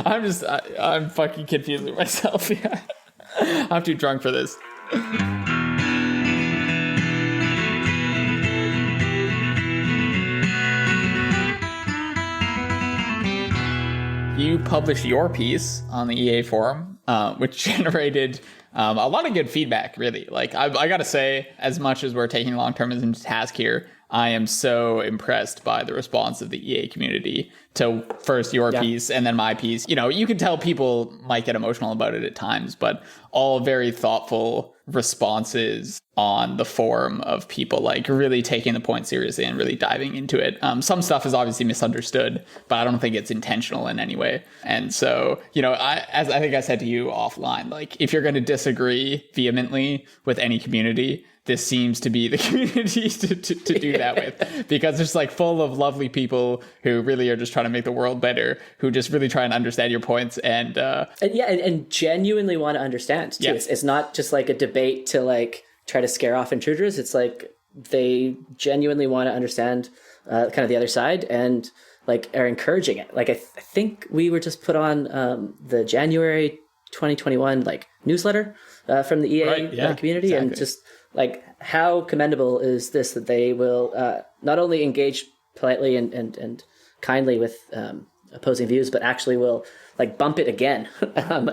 I'm fucking confusing myself. Yeah. I'm too drunk for this. You published your piece on the EA forum, which generated a lot of good feedback, really. Like, I gotta say, as much as we're taking long-termism to task here, I am so impressed by the response of the EA community to first your piece and then my piece. You know, you can tell people might get emotional about it at times, but all very thoughtful responses on the forum of people like really taking the point seriously and really diving into it. Some stuff is obviously misunderstood, but I don't think it's intentional in any way. And so, you know, as I think I said to you offline, like, if you're going to disagree vehemently with any community, this seems to be the community to do that with, because it's like full of lovely people who really are just trying to make the world better, who just really try and understand your points and genuinely want to understand too. Yeah. It's not just like a debate to like try to scare off intruders. It's like they genuinely want to understand kind of the other side and like are encouraging it. Like I think we were just put on the January 2021 like newsletter from the EA community, exactly. And just like, how commendable is this that they will not only engage politely and kindly with opposing views, but actually will like bump it again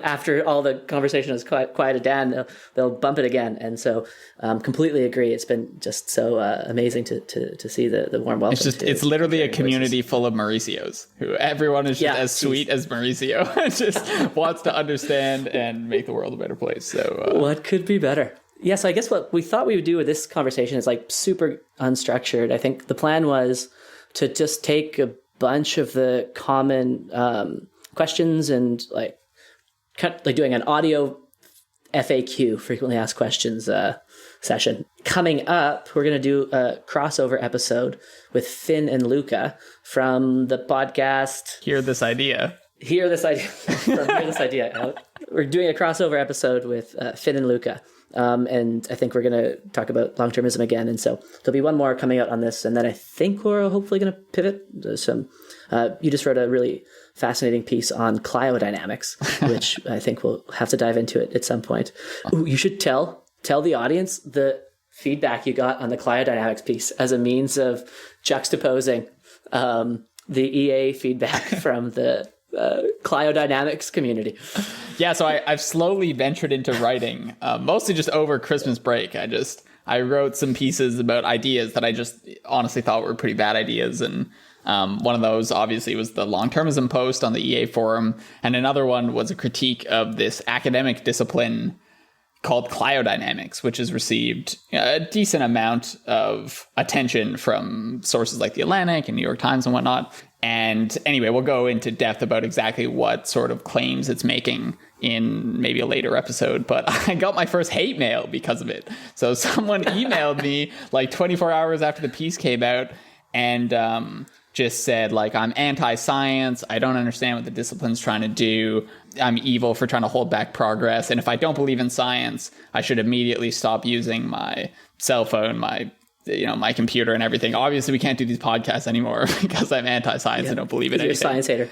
after all the conversation has quieted down. They'll bump it again, and so completely agree. It's been just so amazing to see the warm welcome. It's literally a community full of Mauricios who everyone is just as sweet as Mauricio, just wants to understand and make the world a better place. So what could be better? Yeah, so I guess what we thought we would do with this conversation is like super unstructured. I think the plan was to just take a bunch of the common questions and like doing an audio FAQ, frequently asked questions session. Coming up, we're going to do a crossover episode with Finn and Luca from the podcast Hear This Idea. Hear This Idea. We're doing a crossover episode with Finn and Luca. And I think we're going to talk about long-termism again. And so there'll be one more coming out on this. And then I think we're hopefully going to pivot. You just wrote a really fascinating piece on cliodynamics, which I think we'll have to dive into it at some point. Ooh, you should tell the audience the feedback you got on the cliodynamics piece as a means of juxtaposing the EA feedback from the cliodynamics community. Yeah, so I've slowly ventured into writing, mostly just over Christmas break. I wrote some pieces about ideas that I just honestly thought were pretty bad ideas. And one of those obviously was the long-termism post on the EA forum. And another one was a critique of this academic discipline called cliodynamics, which has received a decent amount of attention from sources like The Atlantic and New York Times and whatnot. And anyway, we'll go into depth about exactly what sort of claims it's making in maybe a later episode. But I got my first hate mail because of it. So someone emailed me like 24 hours after the piece came out and just said, like, I'm anti-science. I don't understand what the discipline's trying to do. I'm evil for trying to hold back progress. And if I don't believe in science, I should immediately stop using my cell phone, my computer and everything. Obviously, we can't do these podcasts anymore because I'm anti-science and don't believe in anything. You're a science hater.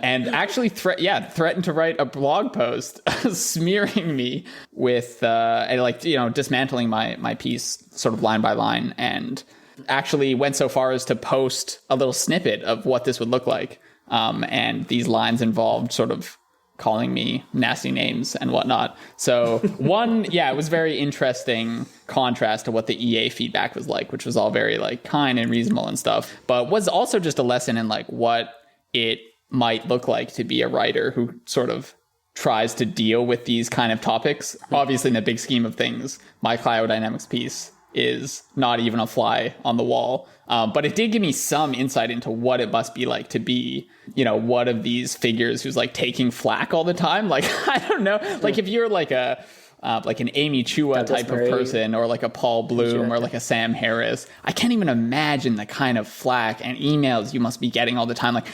And actually threatened to write a blog post smearing me with, dismantling my piece sort of line by line, and actually went so far as to post a little snippet of what this would look like. And these lines involved sort of calling me nasty names and whatnot. So it was very interesting contrast to what the EA feedback was like, which was all very like kind and reasonable and stuff, but was also just a lesson in like what it might look like to be a writer who sort of tries to deal with these kind of topics. Obviously, in the big scheme of things, my cliodynamics piece is not even a fly on the wall. But it did give me some insight into what it must be like to be, one of these figures who's like taking flack all the time. Like, I don't know, like if you're like an Amy Chua type of person, or like a Paul Bloom or like a Sam Harris, I can't even imagine the kind of flack and emails you must be getting all the time. Like,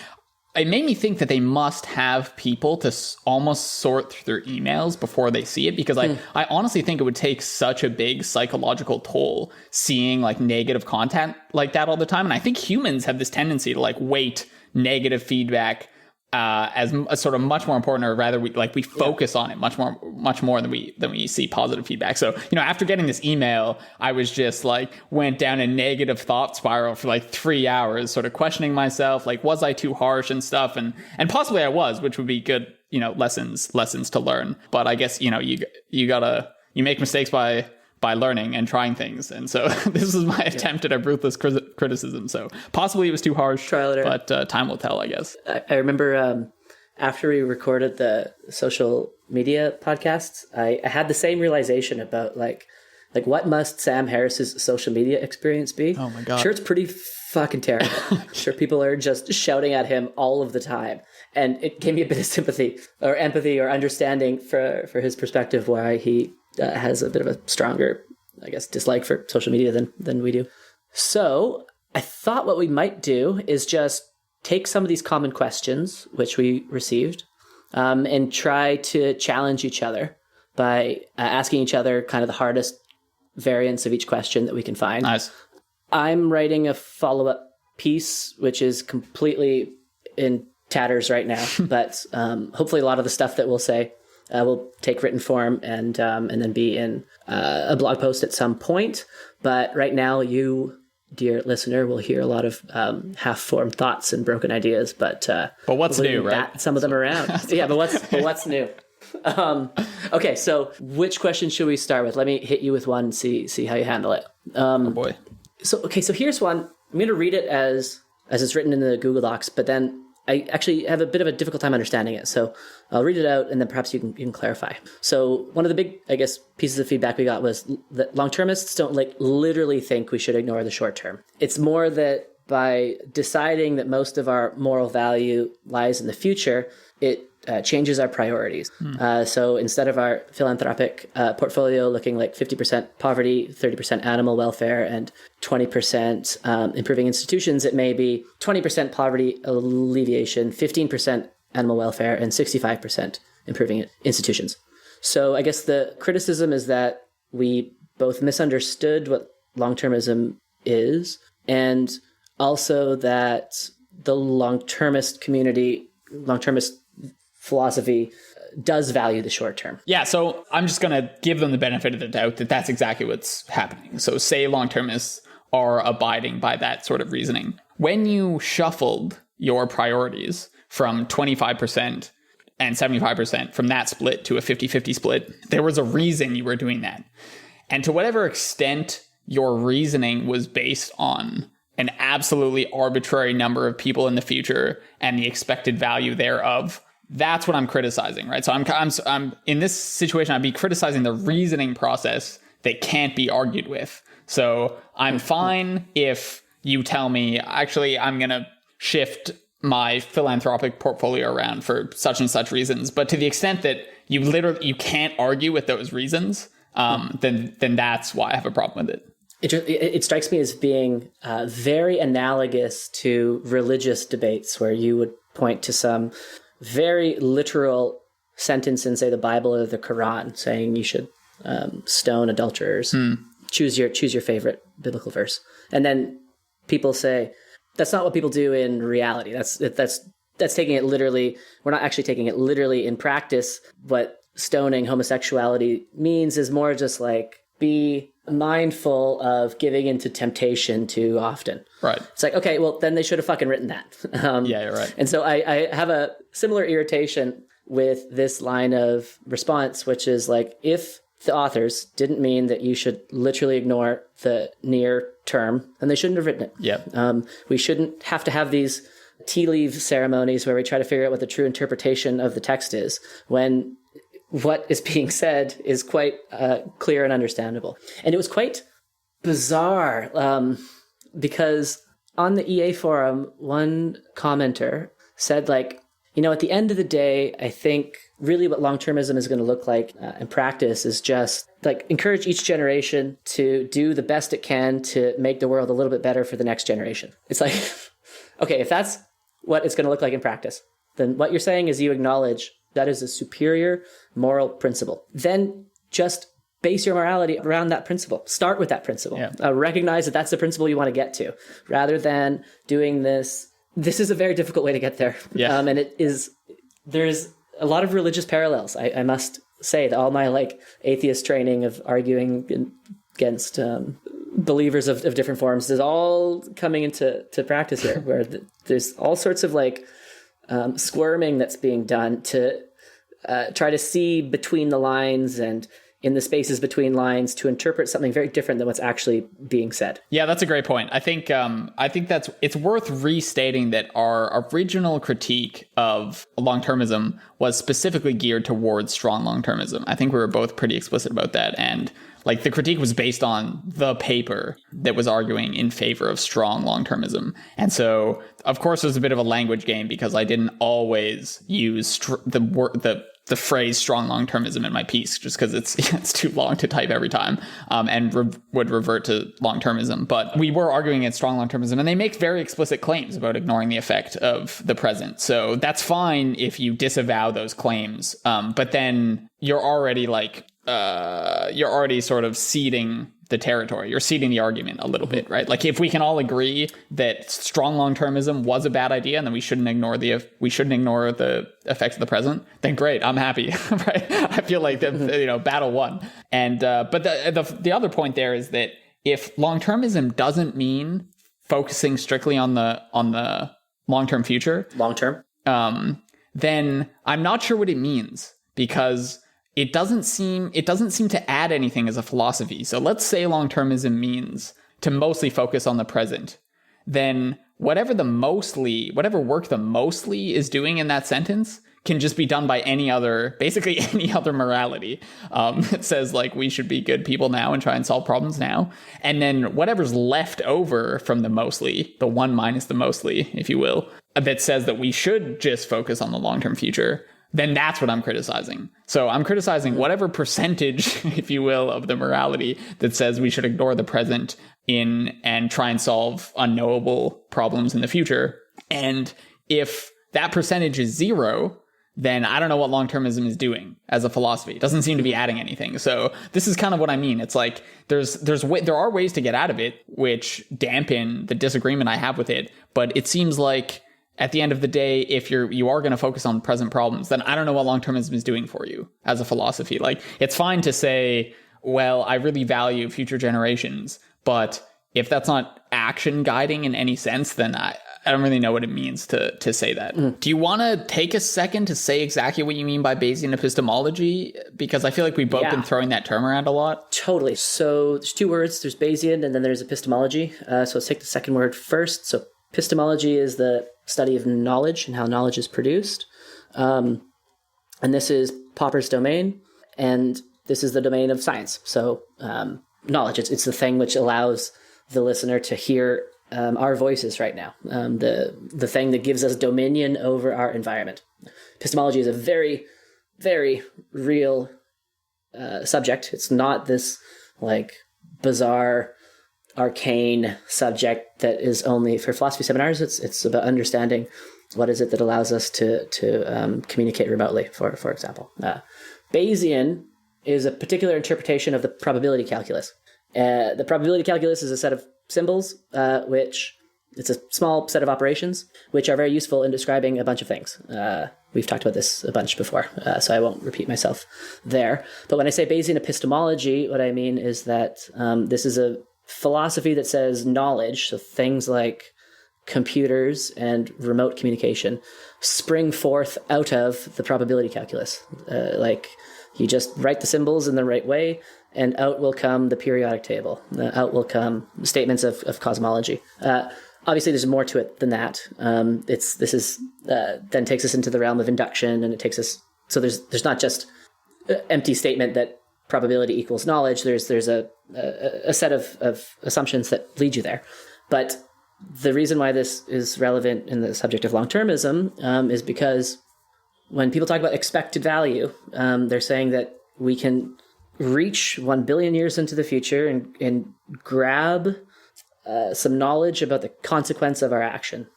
it made me think that they must have people to almost sort through their emails before they see it, because I honestly think it would take such a big psychological toll seeing like negative content like that all the time. And I think humans have this tendency to like weight negative feedback as a sort of much more important, or rather we focus on it much more than we see positive feedback. So, after getting this email, I was just like, went down a negative thought spiral for like 3 hours, sort of questioning myself, like, was I too harsh and stuff? And possibly I was, which would be good, lessons to learn. But I guess, you make mistakes by learning and trying things. And so this was my attempt at a ruthless criticism. So possibly it was too harsh, but time will tell, I guess. I remember after we recorded the social media podcasts, I had the same realization about like what must Sam Harris's social media experience be? Oh my God. Sure, it's pretty fucking terrible. Sure, people are just shouting at him all of the time. And it gave me a bit of sympathy or empathy or understanding for his perspective, why he has a bit of a stronger, I guess, dislike for social media than we do. So I thought what we might do is just take some of these common questions which we received and try to challenge each other by asking each other kind of the hardest variants of each question that we can find. Nice. I'm writing a follow-up piece, which is completely in tatters right now, but hopefully a lot of the stuff that we'll say will take written form and then be in a blog post at some point. But right now, you, dear listener, will hear a lot of half-formed thoughts and broken ideas. But what's new, right? Some of them around. Yeah, but what's new? Okay, so which question should we start with? Let me hit you with one and see how you handle it. Oh boy. So here's one. I'm going to read it as it's written in the Google Docs, but then I actually have a bit of a difficult time understanding it. So I'll read it out and then perhaps you can clarify. So one of the big, I guess, pieces of feedback we got was that long-termists don't literally think we should ignore the short term. It's more that by deciding that most of our moral value lies in the future, it changes our priorities. So instead of our philanthropic portfolio looking like 50% poverty, 30% animal welfare, and 20% improving institutions, it may be 20% poverty alleviation, 15% animal welfare, and 65% improving institutions. So I guess the criticism is that we both misunderstood what long-termism is, and also that the long-termist philosophy does value the short term. Yeah, so I'm just going to give them the benefit of the doubt that that's exactly what's happening. So say long-termists are abiding by that sort of reasoning. When you shuffled your priorities from 25% and 75% from that split to a 50-50 split, there was a reason you were doing that. And to whatever extent your reasoning was based on an absolutely arbitrary number of people in the future and the expected value thereof, that's what I'm criticizing, right? So I'm in this situation, I'd be criticizing the reasoning process that can't be argued with. So I'm fine if you tell me, actually, I'm going to shift my philanthropic portfolio around for such and such reasons. But to the extent that you can't argue with those reasons, then that's why I have a problem with it. It strikes me as being very analogous to religious debates, where you would point to some very literal sentence in, say, the Bible or the Quran, saying you should stone adulterers. Choose your favorite biblical verse, and then people say that's not what people do in reality. That's taking it literally. We're not actually taking it literally in practice. What stoning homosexuality means is more just like, be mindful of giving into temptation too often. Right. It's like, okay, well, then they should have fucking written that. Yeah, you're right. And so I have a similar irritation with this line of response, which is like, if the authors didn't mean that you should literally ignore the near term, then they shouldn't have written it. Yeah. We shouldn't have to have these tea leaf ceremonies where we try to figure out what the true interpretation of the text is, when what is being said is quite clear and understandable. And it was quite bizarre because on the EA forum, one commenter said, like, at the end of the day, I think really what long-termism is going to look like in practice is just like encourage each generation to do the best it can to make the world a little bit better for the next generation. It's like, okay, if that's what it's going to look like in practice, then what you're saying is you acknowledge that is a superior moral principle. Then just base your morality around that principle. Start with that principle. Yeah. Recognize that that's the principle you want to get to, rather than doing this this is a very difficult way to get there. Yeah. And there's a lot of religious parallels. I must say that all my like atheist training of arguing against believers of different forms is all coming into practice here, where there's all sorts of like squirming that's being done to try to see between the lines and in the spaces between lines to interpret something very different than what's actually being said. Yeah, that's a great point. I think it's worth restating that our original critique of long-termism was specifically geared towards strong long-termism. I think we were both pretty explicit about that. And like the critique was based on the paper that was arguing in favor of strong long-termism. And so, of course, it was a bit of a language game because I didn't always use the phrase strong long-termism in my piece just because it's too long to type every time and would revert to long-termism. But we were arguing against strong long-termism, and they make very explicit claims about ignoring the effect of the present. So that's fine if you disavow those claims. But then you're already sort of ceding the territory. You're ceding the argument a little bit, right? Like if we can all agree that strong long-termism was a bad idea and then we shouldn't ignore the effects of the present, then great, I'm happy, right? I feel like battle won. And but the other point there is that if long-termism doesn't mean focusing strictly on the long-term future, then I'm not sure what it means, because it doesn't seem to add anything as a philosophy. So let's say long-termism means to mostly focus on the present. Then whatever work the mostly is doing in that sentence can just be done by basically any other morality. It says like we should be good people now and try and solve problems now. And then whatever's left over from the mostly, the one minus the mostly, if you will, that says that we should just focus on the long-term future, then that's what I'm criticizing. So I'm criticizing whatever percentage, if you will, of the morality that says we should ignore the present and try and solve unknowable problems in the future. And if that percentage is 0, then I don't know what long-termism is doing as a philosophy. It doesn't seem to be adding anything. So this is kind of what I mean. It's like there are ways to get out of it which dampen the disagreement I have with it, but it seems like at the end of the day, if you are going to focus on present problems, then I don't know what long-termism is doing for you as a philosophy. Like, it's fine to say, well, I really value future generations, but if that's not action guiding in any sense, then I don't really know what it means to say that. Do you want to take a second to say exactly what you mean by Bayesian epistemology? Because I feel like we've both been throwing that term around a lot. Totally. So there's 2 words. There's Bayesian and then there's epistemology. So let's take the second word first. So epistemology is the study of knowledge and how knowledge is produced. And this is Popper's domain, and this is the domain of science. So knowledge, it's the thing which allows the listener to hear our voices right now, the thing that gives us dominion over our environment. Epistemology is a very, very real subject. It's not this like bizarre arcane subject that is only for philosophy seminars. It's about understanding what is it that allows us to communicate remotely, for example. Bayesian is a particular interpretation of the probability calculus. The probability calculus is a set of symbols, which it's a small set of operations, which are very useful in describing a bunch of things. We've talked about this a bunch before, so I won't repeat myself there. But when I say Bayesian epistemology, what I mean is that this is a philosophy that says knowledge, so things like computers and remote communication, spring forth out of the probability calculus. Like you just write the symbols in the right way, and out will come the periodic table. Out will come statements of cosmology. Obviously, there's more to it than that. This then takes us into the realm of induction, and it takes us. So there's not just empty statement that probability equals knowledge. There's a set of assumptions that lead you there. But the reason why this is relevant in the subject of long-termism is because when people talk about expected value, they're saying that we can reach 1 billion years into the future and grab some knowledge about the consequence of our action.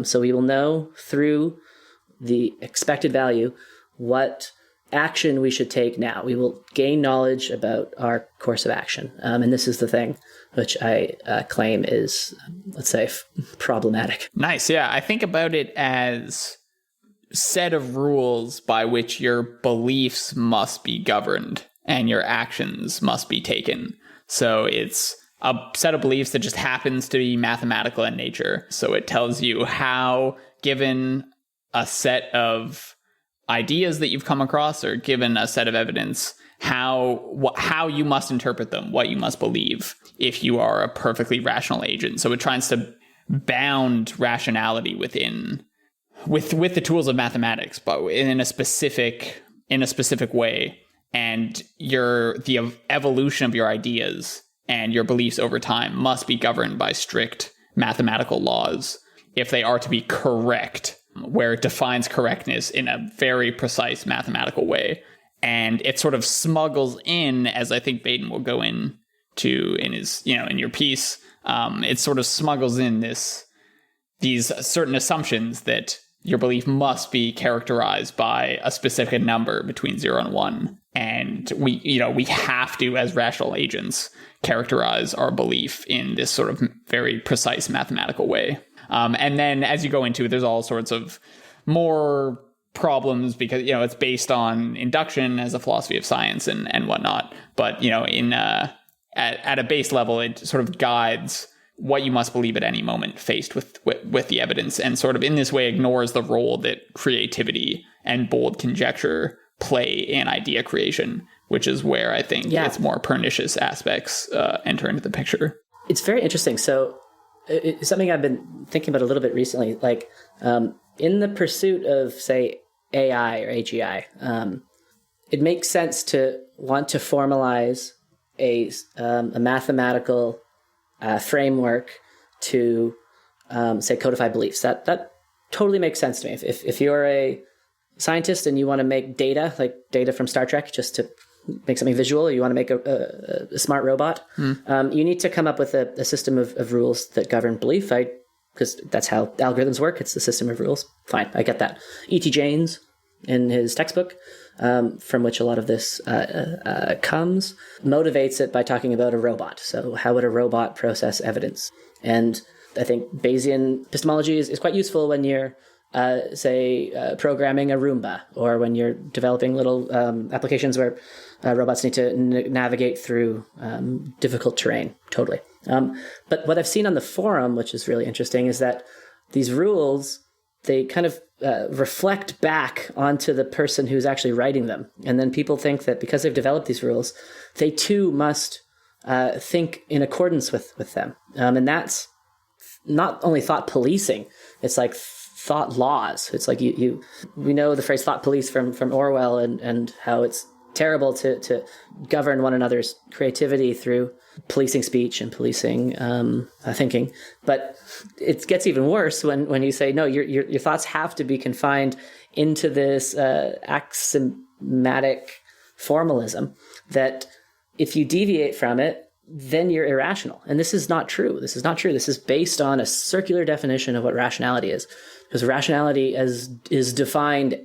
So we will know through the expected value what action we should take now. We will gain knowledge about our course of action. And this is the thing which I claim is, let's say, problematic. Nice. Yeah. I think about it as set of rules by which your beliefs must be governed and your actions must be taken. So it's a set of beliefs that just happens to be mathematical in nature. So it tells you how, given a set of ideas that you've come across or given a set of evidence, how you must interpret them, what you must believe if you are a perfectly rational agent. So it tries to bound rationality with the tools of mathematics, but in a specific way. And the evolution of your ideas and your beliefs over time must be governed by strict mathematical laws if they are to be correct, where it defines correctness in a very precise mathematical way. And it sort of smuggles in, as I think Baden will go into in his, in your piece, it sort of smuggles in these certain assumptions that your belief must be characterized by a specific number between 0 and 1. And we have to, as rational agents, characterize our belief in this sort of very precise mathematical way. And then as you go into it, there's all sorts of more problems because, it's based on induction as a philosophy of science and whatnot. But, at a base level, it sort of guides what you must believe at any moment faced with the evidence, and sort of in this way ignores the role that creativity and bold conjecture play in idea creation, which is where I think its more pernicious aspects enter into the picture. It's very interesting. So it's something I've been thinking about a little bit recently, like in the pursuit of, say, AI or AGI, it makes sense to want to formalize a mathematical framework to, say, codify beliefs. That totally makes sense to me. If you're a scientist and you want to make data, like data from Star Trek, just to make something visual, or you want to make a smart robot, you need to come up with a system of rules that govern belief, because that's how algorithms work. It's the system of rules. Fine, I get that. E.T. James, in his textbook, from which a lot of this comes, motivates it by talking about a robot. So how would a robot process evidence? And I think Bayesian epistemology is quite useful when you're, programming a Roomba, or when you're developing little applications where robots need to navigate through difficult terrain. Totally. But what I've seen on the forum, which is really interesting, is that these rules, they kind of reflect back onto the person who's actually writing them. And then people think that because they've developed these rules, they too must think in accordance with them. And that's not only thought policing, it's like thought laws. It's like we know the phrase thought police from Orwell and how it's terrible to govern one another's creativity through policing speech and policing thinking. But it gets even worse when you say, no, your thoughts have to be confined into this axiomatic formalism that if you deviate from it, then you're irrational. And this is not true. This is based on a circular definition of what rationality is. Because rationality is defined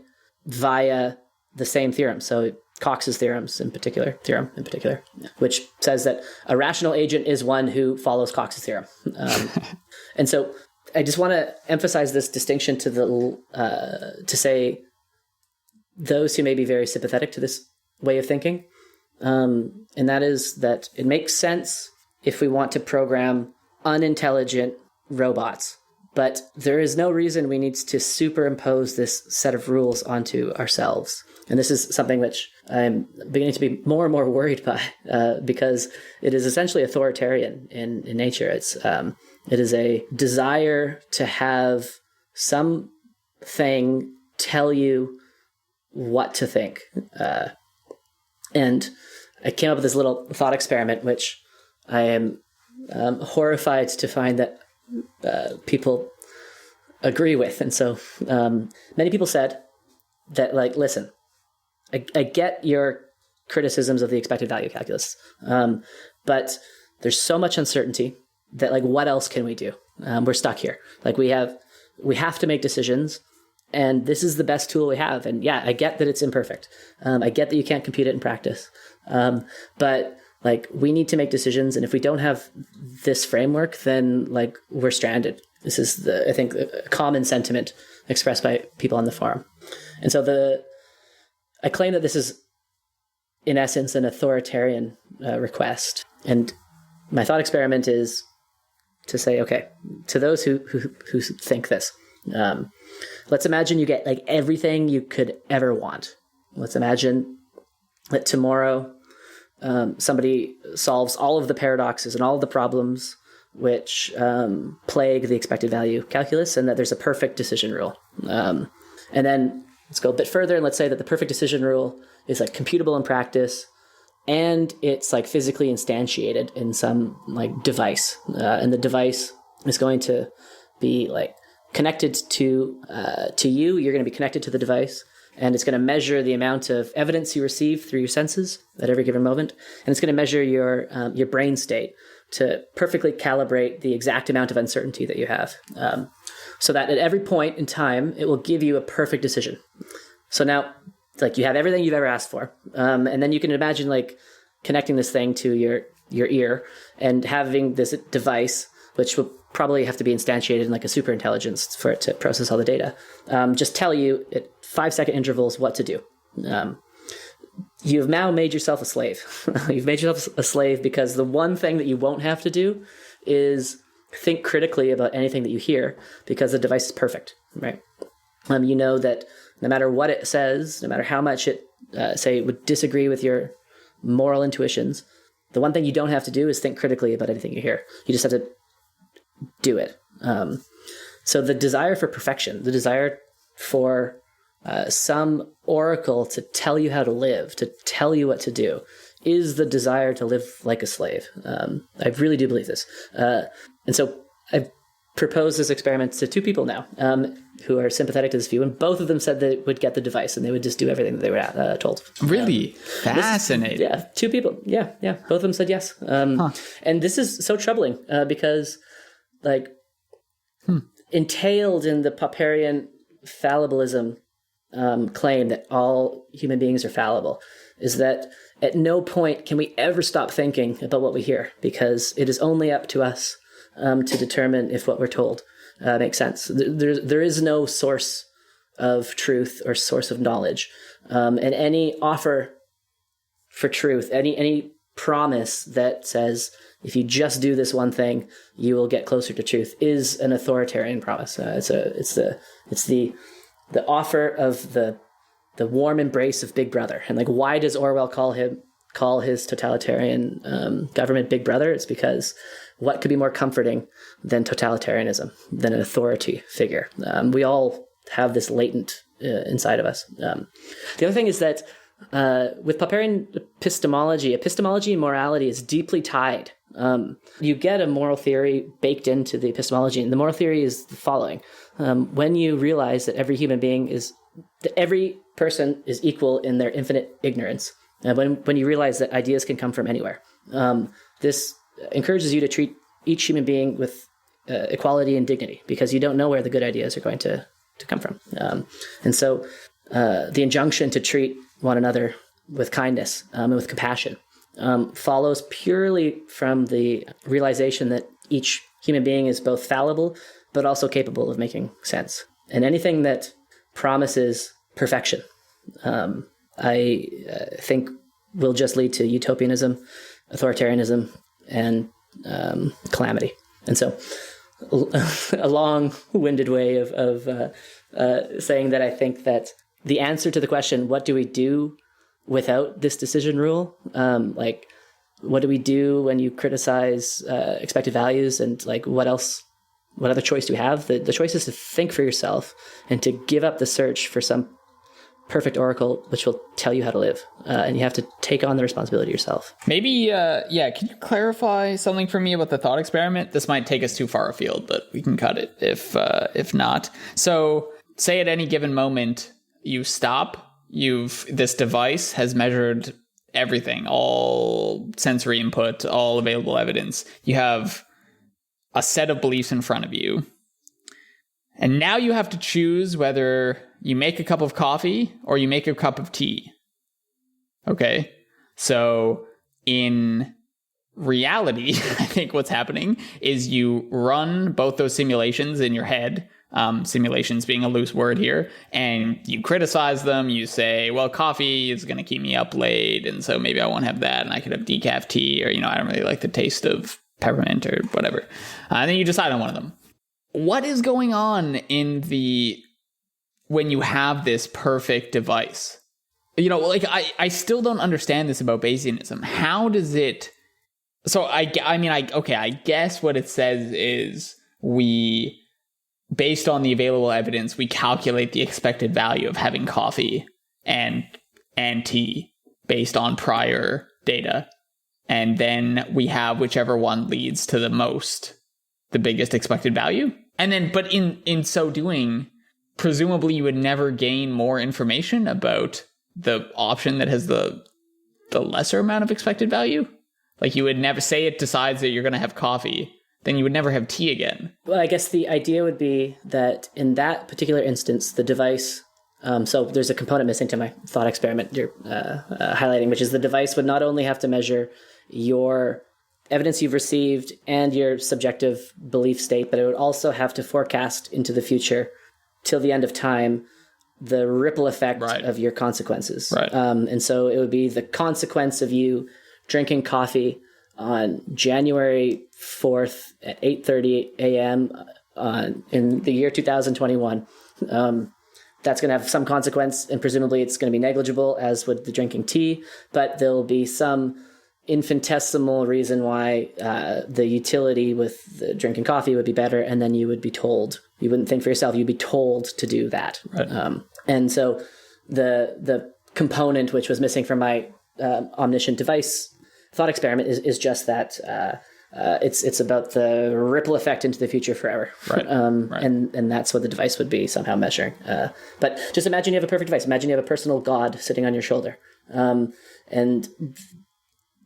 via the same theorem. So Cox's theorem in particular, which says that a rational agent is one who follows Cox's theorem. And so I just want to emphasize this distinction to say those who may be very sympathetic to this way of thinking. And that is that it makes sense if we want to program unintelligent robots, but there is no reason we need to superimpose this set of rules onto ourselves. And this is something which I'm beginning to be more and more worried by, because it is essentially authoritarian in nature. It is a desire to have something tell you what to think. And I came up with this little thought experiment, which I am horrified to find that people agree with. And so many people said that, like, listen, I get your criticisms of the expected value calculus, but there's so much uncertainty that, like, what else can we do? We're stuck here. Like, we have to make decisions, And this is the best tool we have. And yeah, I get that it's imperfect. I get that you can't compute it in practice. But like, we need to make decisions. And if we don't have this framework, then like, we're stranded. This is I think, a common sentiment expressed by people on the forum. And so I claim that this is, in essence, an authoritarian request. And my thought experiment is to say, okay, to those who think this, let's imagine you get like everything you could ever want. Let's imagine that tomorrow somebody solves all of the paradoxes and all of the problems which plague the expected value calculus, and that there's a perfect decision rule. And then let's go a bit further, and let's say that the perfect decision rule is like computable in practice, and it's like physically instantiated in some like device, and the device is going to be like connected to you. You're going to be connected to the device, and it's going to measure the amount of evidence you receive through your senses at every given moment, and it's going to measure your brain state to perfectly calibrate the exact amount of uncertainty that you have, so that at every point in time it will give you a perfect decision. So now, like, you have everything you've ever asked for, and then you can imagine like connecting this thing to your ear and having this device, which will probably have to be instantiated in like a super intelligence for it to process all the data, just tell you at 5-second intervals what to do. You've now made yourself a slave. You've made yourself a slave because the one thing that you won't have to do is think critically about anything that you hear, because the device is perfect, right? You know that no matter what it says, no matter how much it, say, would disagree with your moral intuitions, the one thing you don't have to do is think critically about anything you hear. You just have to do it. So the desire for perfection, the desire for some oracle to tell you how to live, to tell you what to do, is the desire to live like a slave. I really do believe this. And so I've proposed this experiment to 2 people now who are sympathetic to this view, and both of them said they would get the device and they would just do everything that they were told. Really? Fascinating. Yeah, 2 people. Yeah. Both of them said yes. And this is so troubling because, like, entailed in the Popperian fallibilism claim that all human beings are fallible is that at no point can we ever stop thinking about what we hear, because it is only up to us to determine if what we're told makes sense. There is no source of truth or source of knowledge, and any offer for truth, any promise that says if you just do this one thing, you will get closer to truth, is an authoritarian promise. It's the offer of the warm embrace of Big Brother. And like, why does Orwell call his totalitarian government Big Brother? It's because what could be more comforting than totalitarianism, than an authority figure? We all have this latent inside of us. The other thing is that with Popperian epistemology and morality is deeply tied. You get a moral theory baked into the epistemology, and the moral theory is the following. When you realize that every person is equal in their infinite ignorance, when you realize that ideas can come from anywhere, this encourages you to treat each human being with equality and dignity, because you don't know where the good ideas are going to come from. And so the injunction to treat one another with kindness and with compassion follows purely from the realization that each human being is both fallible but also capable of making sense. And anything that promises perfection, I think will just lead to utopianism, authoritarianism, and calamity. And so a long-winded way of saying that I think that the answer to the question, what do we do without this decision rule? Like, what do we do when you criticize expected values, and like, what other choice do you have? The choice is to think for yourself and to give up the search for some perfect oracle which will tell you how to live. And you have to take on the responsibility yourself. Maybe, can you clarify something for me about the thought experiment? This might take us too far afield, but we can cut it if not. So say at any given moment you stop, this device has measured everything, all sensory input, all available evidence. You have a set of beliefs in front of you, And now you have to choose whether you make a cup of coffee or you make a cup of tea. Okay. So in reality, I think what's happening is you run both those simulations in your head, simulations being a loose word here, and you criticize them. You say, well, coffee is going to keep me up late, and so maybe I won't have that, and I could have decaf tea, or, I don't really like the taste of peppermint or whatever. And then you decide on one of them. What is going on when you have this perfect device? I still don't understand this about Bayesianism. How does it... So I guess what it says is based on the available evidence, we calculate the expected value of having coffee and tea based on prior data. And then we have whichever one leads to the biggest expected value. And then, but in so doing, presumably you would never gain more information about the option that has the lesser amount of expected value. Like, you would never say it decides that you're going to have coffee, then you would never have tea again. Well, I guess the idea would be that in that particular instance, the device, so there's a component missing to my thought experiment you're highlighting, which is the device would not only have to measure your evidence you've received and your subjective belief state, but it would also have to forecast into the future till the end of time the ripple effect of your consequences. Right. And so it would be the consequence of you drinking coffee on January 4th at 8:30 a.m. In the year 2021. That's going to have some consequence, and presumably it's going to be negligible, as would the drinking tea, but there'll be some infinitesimal reason why the utility with the drinking coffee would be better, and then you would be told. You wouldn't think for yourself, you'd be told to do that. Right. And so the component which was missing from my omniscient device thought experiment is just that it's about the ripple effect into the future forever. Right. And that's what the device would be somehow measuring. But just imagine you have a perfect device. Imagine you have a personal God sitting on your shoulder. And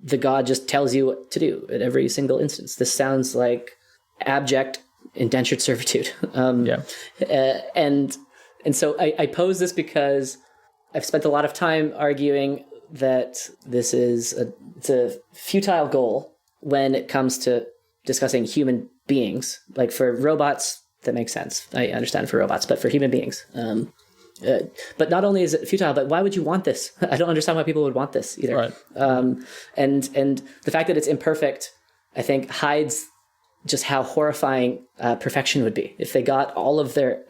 the God just tells you what to do at every single instance. This sounds like abject indentured servitude. And so I pose this because I've spent a lot of time arguing that this is it's a futile goal when it comes to discussing human beings. Like, for robots, that makes sense. I understand for robots, but for human beings. But not only is it futile, but why would you want this? I don't understand why people would want this either. Right. And the fact that it's imperfect, I think, hides just how horrifying perfection would be if they got all of their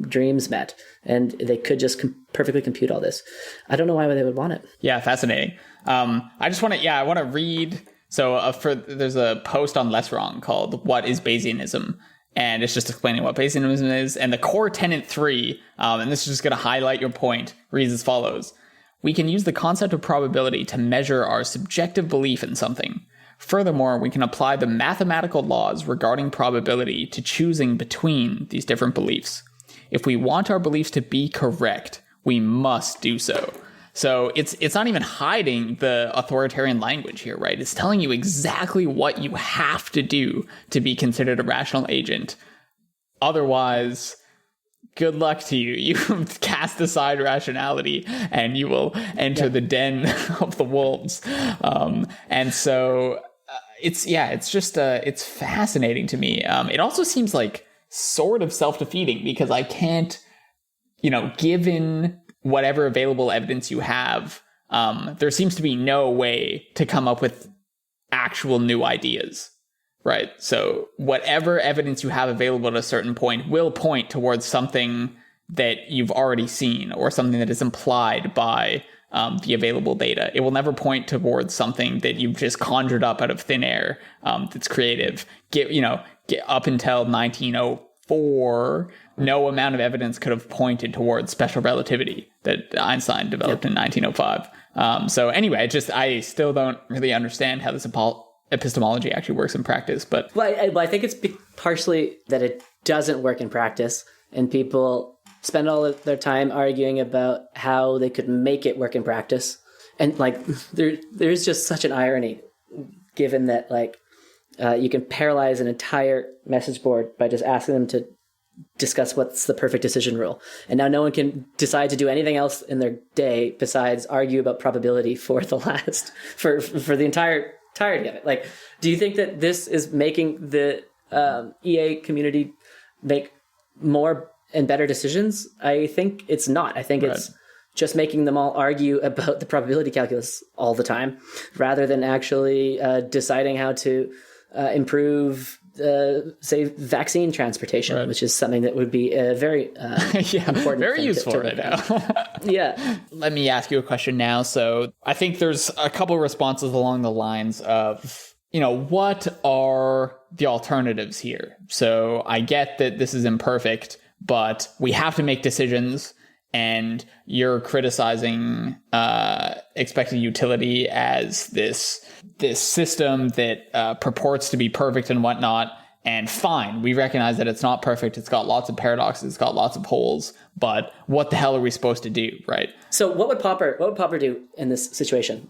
dreams met and they could just perfectly compute all this. I don't know why they would want it. Yeah, fascinating. I just want to read. So there's a post on Less Wrong called "What is Bayesianism?" And it's just explaining what Bayesianism is. And the core tenet 3, and this is just going to highlight your point, reads as follows. We can use the concept of probability to measure our subjective belief in something. Furthermore, we can apply the mathematical laws regarding probability to choosing between these different beliefs. If we want our beliefs to be correct, we must do so. So it's not even hiding the authoritarian language here, right? It's telling you exactly what you have to do to be considered a rational agent. Otherwise, good luck to you. You cast aside rationality and you will enter the den of the wolves. And so it's fascinating to me. It also seems like sort of self-defeating because I can't, given whatever available evidence you have, there seems to be no way to come up with actual new ideas. Right. So whatever evidence you have available at a certain point will point towards something that you've already seen or something that is implied by the available data. It will never point towards something that you've just conjured up out of thin air that's creative. Get up until 1904, no amount of evidence could have pointed towards special relativity that Einstein developed in 1905. So anyway, I still don't really understand how this epistemology actually works in practice, but I think it's partially that it doesn't work in practice, and people spend all of their time arguing about how they could make it work in practice, and there's just such an irony, given that you can paralyze an entire message board by just asking them to discuss what's the perfect decision rule. And now no one can decide to do anything else in their day besides argue about probability for the entirety of it. Like, do you think that this is making the EA community make more and better decisions? I think it's not. I think it's just making them all argue about the probability calculus all the time, rather than actually deciding how to improve, say, vaccine transportation, which is something that would be very important. Very useful right now. Yeah. Let me ask you a question now. So I think there's a couple of responses along the lines of, what are the alternatives here? So I get that this is imperfect, but we have to make decisions. And you're criticizing expected utility as this system that purports to be perfect and whatnot. And fine, we recognize that it's not perfect. It's got lots of paradoxes. It's got lots of holes. But what the hell are we supposed to do, right? So what would Popper do in this situation?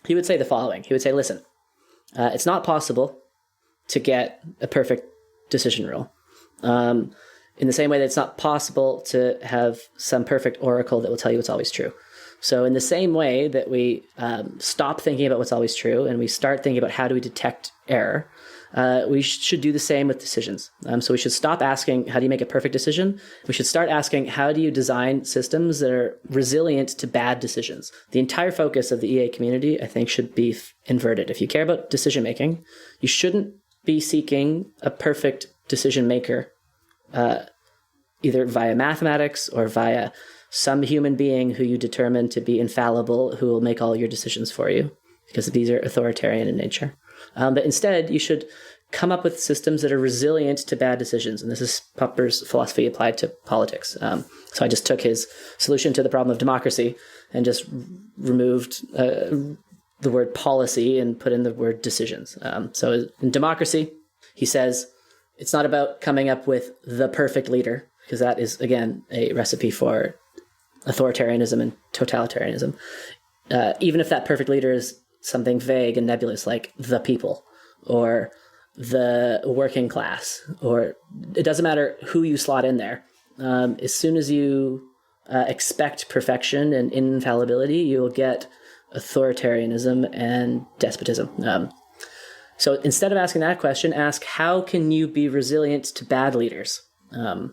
He would say the following. He would say, listen, it's not possible to get a perfect decision rule. In the same way that it's not possible to have some perfect oracle that will tell you what's always true. So in the same way that we stop thinking about what's always true and we start thinking about how do we detect error, we should do the same with decisions. So we should stop asking, how do you make a perfect decision? We should start asking, how do you design systems that are resilient to bad decisions? The entire focus of the EA community, I think, should be inverted. If you care about decision making, you shouldn't be seeking a perfect decision maker either via mathematics or via some human being who you determine to be infallible, who will make all your decisions for you, because these are authoritarian in nature. But instead, you should come up with systems that are resilient to bad decisions. And this is Popper's philosophy applied to politics. So I just took his solution to the problem of democracy and just removed the word policy and put in the word decisions. So in democracy, he says, it's not about coming up with the perfect leader, because that is, again, a recipe for authoritarianism and totalitarianism. Even if that perfect leader is something vague and nebulous like the people or the working class, or it doesn't matter who you slot in there. As soon as you expect perfection and infallibility, you will get authoritarianism and despotism. So instead of asking that question, ask, how can you be resilient to bad leaders? And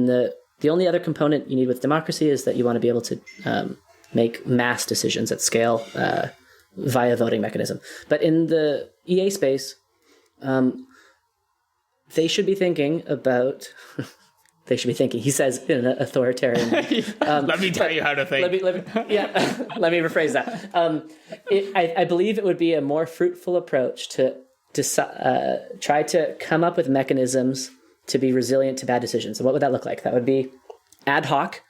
the only other component you need with democracy is that you want to be able to make mass decisions at scale via voting mechanism. But in the EA space, they should be thinking about... They should be thinking, he says in an authoritarian... let me tell you how to think. Let me rephrase that. I believe it would be a more fruitful approach to try to come up with mechanisms to be resilient to bad decisions. And what would that look like? That would be ad hoc.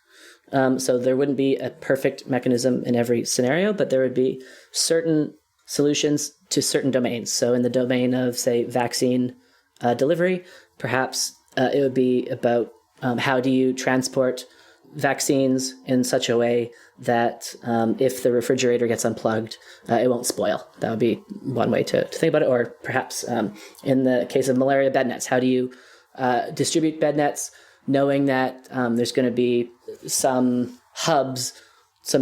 So there wouldn't be a perfect mechanism in every scenario, but there would be certain solutions to certain domains. So in the domain of, say, vaccine delivery, perhaps it would be about how do you transport vaccines in such a way that if the refrigerator gets unplugged, it won't spoil. That would be one way to think about it. Or perhaps in the case of malaria bed nets, how do you distribute bed nets knowing that there's going to be some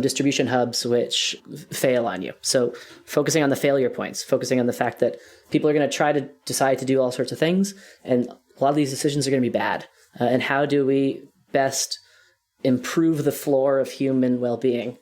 distribution hubs which fail on you. So focusing on the failure points, focusing on the fact that people are going to try to decide to do all sorts of things, and a lot of these decisions are going to be bad. And how do we best improve the floor of human well-being,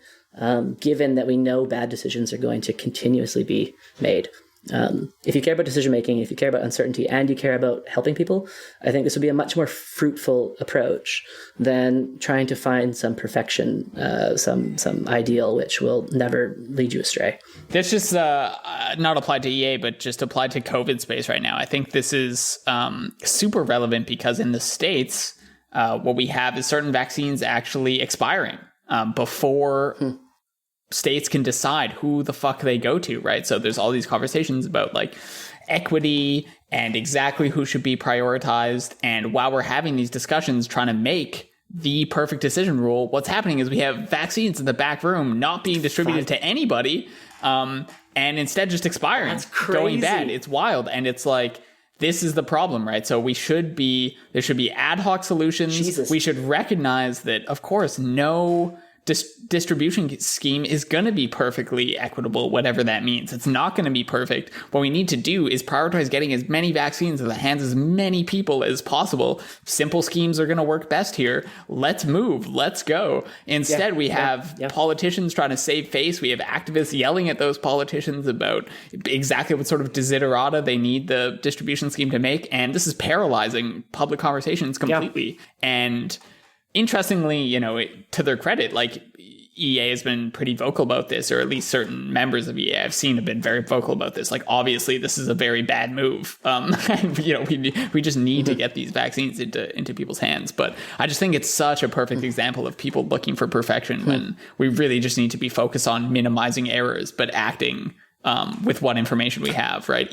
given that we know bad decisions are going to continuously be made? If you care about decision-making, if you care about uncertainty, and you care about helping people, I think this would be a much more fruitful approach than trying to find some perfection, some ideal which will never lead you astray. That's just not applied to EA, but just applied to COVID space right now. I think this is super relevant because in the States, what we have is certain vaccines actually expiring before... states can decide who the fuck they go to, right? So there's all these conversations about like equity and exactly who should be prioritized. And while we're having these discussions trying to make the perfect decision rule, what's happening is we have vaccines in the back room not being distributed to anybody, and instead just expiring, going bad. It's wild. And it's like, this is the problem, right? So there should be ad hoc solutions. Jesus. We should recognize that, of course, no distribution scheme is going to be perfectly equitable, whatever that means. It's not going to be perfect. What we need to do is prioritize getting as many vaccines in the hands of as many people as possible. Simple schemes are going to work best here. Let's move. Let's go. Instead, we have politicians trying to save face. We have activists yelling at those politicians about exactly what sort of desiderata they need the distribution scheme to make. And this is paralyzing public conversations completely. And interestingly, to their credit, like EA has been pretty vocal about this, or at least certain members of EA I've seen have been very vocal about this. Like, obviously, this is a very bad move. And, we just need to get these vaccines into people's hands. But I just think it's such a perfect example of people looking for perfection when we really just need to be focused on minimizing errors, but acting with what information we have, right?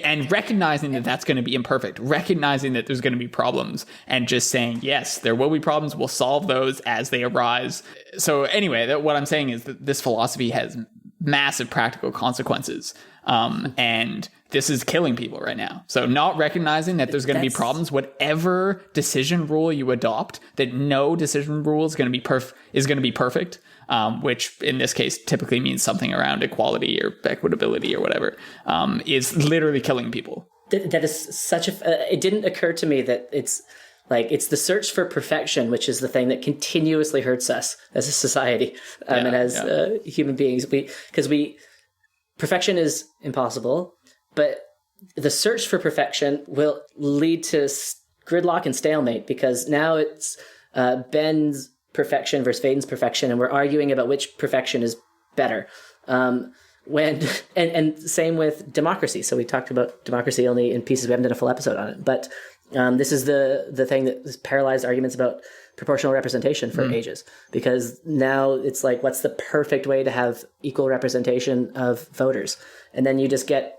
And recognizing that that's going to be imperfect, recognizing that there's going to be problems, and just saying, yes, there will be problems. We'll solve those as they arise. So anyway, what I'm saying is that this philosophy has massive practical consequences. And this is killing people right now. So not recognizing that there's going to be problems, whatever decision rule you adopt, that no decision rule is going to be perfect. Which in this case typically means something around equality or equitability or whatever, is literally killing people. That is such a... It didn't occur to me that it's the search for perfection, which is the thing that continuously hurts us as a society and as human beings. Perfection is impossible, but the search for perfection will lead to gridlock and stalemate, because now it's Ben's perfection versus Vaden's perfection, and we're arguing about which perfection is better. And same with democracy. So we talked about democracy only in pieces. We haven't done a full episode on it, but this is the thing that has paralyzed arguments about proportional representation for ages, because now it's like, what's the perfect way to have equal representation of voters? And then you just get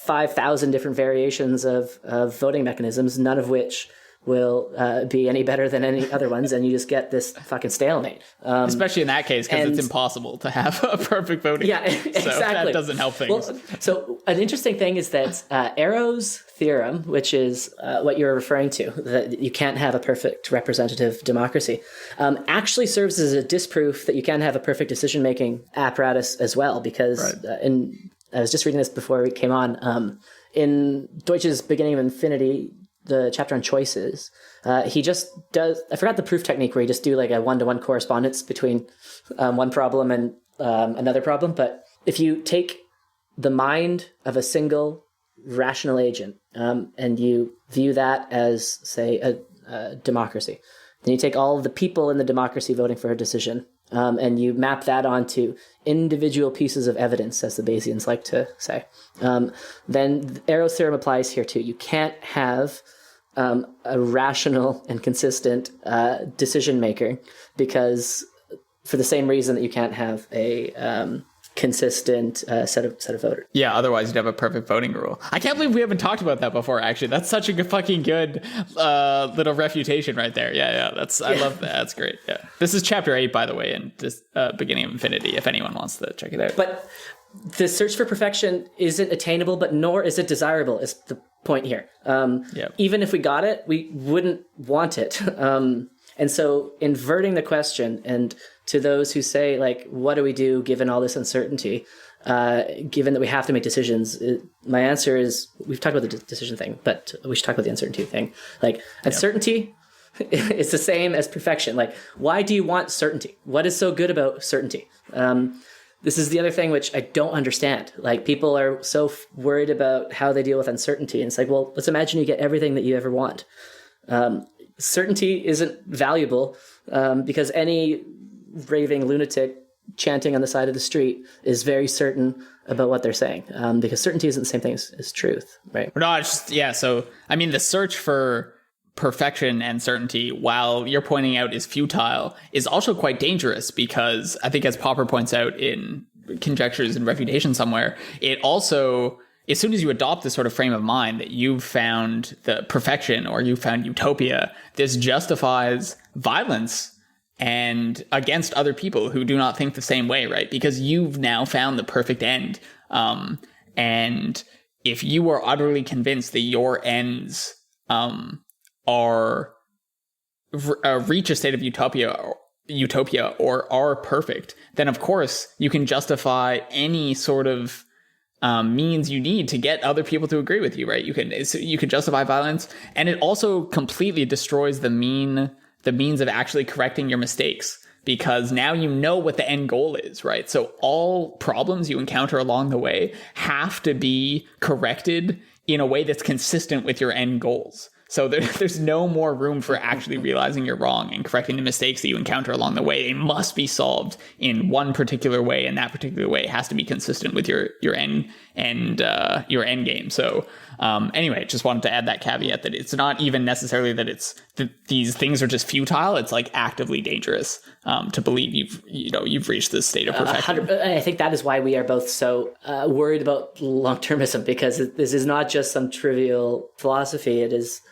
5,000 different variations of voting mechanisms, none of which will be any better than any other ones, and you just get this fucking stalemate. Especially in that case, because it's impossible to have a perfect voting. Yeah, exactly. So that doesn't help things. Well, so an interesting thing is that Arrow's theorem, which is what you're referring to, that you can't have a perfect representative democracy, actually serves as a disproof that you can have a perfect decision-making apparatus as well, because I was just reading this before we came on, in Deutsch's Beginning of Infinity, the chapter on choices, he just does, I forgot the proof technique where you just do like a one-to-one correspondence between one problem and another problem. But if you take the mind of a single rational agent and you view that as, say, a democracy, then you take all of the people in the democracy voting for a decision, and you map that onto individual pieces of evidence, as the Bayesians like to say. Then Arrow's theorem applies here too. You can't have a rational and consistent decision maker, because for the same reason that you can't have a consistent set of voters. Yeah, otherwise you'd have a perfect voting rule. I can't believe we haven't talked about that before, actually. That's such a fucking good little refutation right there. Yeah, I love that. That's great. Yeah. This is chapter 8, by the way, in this Beginning of Infinity, if anyone wants to check it out. But the search for perfection isn't attainable, but nor is it desirable, is the point here. Even if we got it, we wouldn't want it. And so inverting the question, and to those who say, like, what do we do given all this uncertainty, given that we have to make decisions, my answer is, we've talked about the decision thing, but we should talk about the uncertainty thing. Like, uncertainty is the same as perfection. Like, why do you want certainty? What is so good about certainty? This is the other thing which I don't understand. Like, people are so worried about how they deal with uncertainty. And it's like, well, let's imagine you get everything that you ever want. Certainty isn't valuable because any raving lunatic chanting on the side of the street is very certain about what they're saying, because certainty isn't the same thing as truth, right? No, so, I mean, the search for perfection and certainty, while you're pointing out is futile, is also quite dangerous, because I think, as Popper points out in Conjectures and Refutation somewhere, it also, as soon as you adopt this sort of frame of mind that you've found the perfection or you've found utopia, this justifies violence and against other people who do not think the same way, right? Because you've now found the perfect end. And if you are utterly convinced that your ends are reach a state of utopia or are perfect, then of course you can justify any sort of means you need to get other people to agree with you, right? You can justify violence, and it also completely destroys the means of actually correcting your mistakes, because now you know what the end goal is, right? So all problems you encounter along the way have to be corrected in a way that's consistent with your end goals. So there's no more room for actually realizing you're wrong and correcting the mistakes that you encounter along the way. They must be solved in one particular way, and that particular way has to be consistent with your end game. So anyway, just wanted to add that caveat that it's not even necessarily that these things are just futile. It's like actively dangerous to believe you've reached this state of perfection. And I think that is why we are both so worried about long-termism, because this is not just some trivial philosophy. It is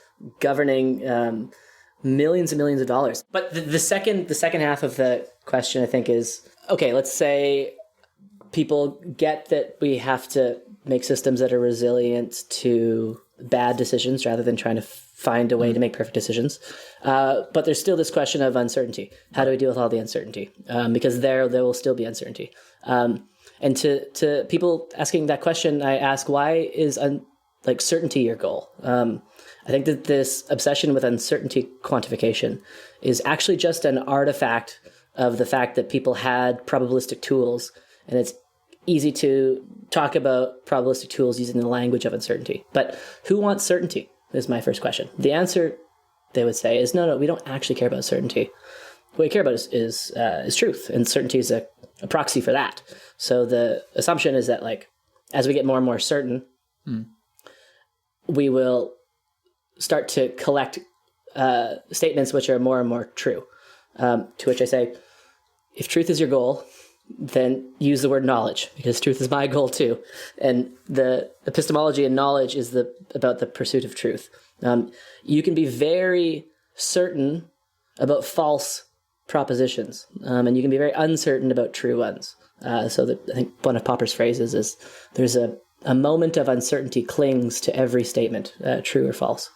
governing millions and millions of dollars. But the second half of the question, I think, is, okay, let's say people get that we have to make systems that are resilient to bad decisions rather than trying to find a way to make perfect decisions. But there's still this question of uncertainty. How do we deal with all the uncertainty? Because there will still be uncertainty. And to people asking that question, I ask, why is certainty your goal? I think that this obsession with uncertainty quantification is actually just an artifact of the fact that people had probabilistic tools, and it's easy to talk about probabilistic tools using the language of uncertainty. But who wants certainty is my first question. The answer, they would say, is no, we don't actually care about certainty. What we care about is truth, and certainty is a proxy for that. So the assumption is that, like, as we get more and more certain, we will start to collect statements which are more and more true. To which I say, if truth is your goal, then use the word knowledge, because truth is my goal too. And the epistemology and knowledge is about the pursuit of truth. You can be very certain about false propositions, and you can be very uncertain about true ones. I think one of Popper's phrases is, there's a moment of uncertainty clings to every statement, true or false.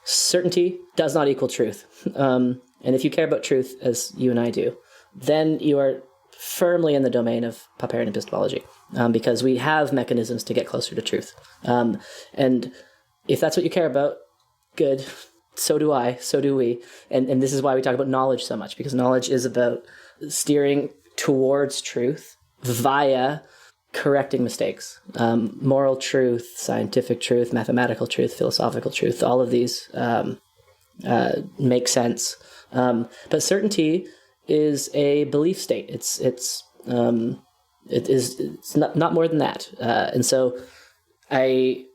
Certainty does not equal truth. And if you care about truth, as you and I do, then you are firmly in the domain of Popperian epistemology, because we have mechanisms to get closer to truth. And if that's what you care about, good. So do I, so do we. And this is why we talk about knowledge so much, because knowledge is about steering towards truth via correcting mistakes. Moral truth, scientific truth, mathematical truth, philosophical truth, all of these make sense. But certainty is a belief state. It's not more than that. And so I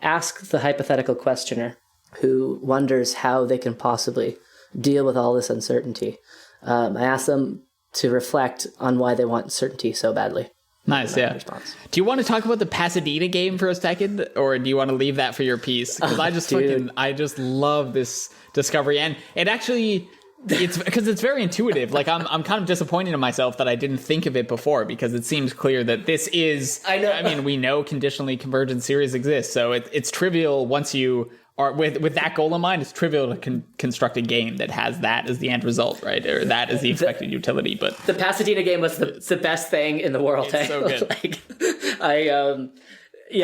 ask the hypothetical questioner who wonders how they can possibly deal with all this uncertainty. I ask them to reflect on why they want certainty so badly. Nice, yeah. Response. Do you want to talk about the Pasadena game for a second, or do you want to leave that for your piece? Because I just love this discovery, and it actually, it's because it's very intuitive. Like I'm kind of disappointed in myself that I didn't think of it before, because it seems clear that this is. I know. I mean, we know conditionally convergent series exists, so it's trivial once you are with that goal in mind. It's trivial to construct a game that has that as the end result, right? Or that as the expected utility. But the Pasadena game was the best thing in the world. It's so good.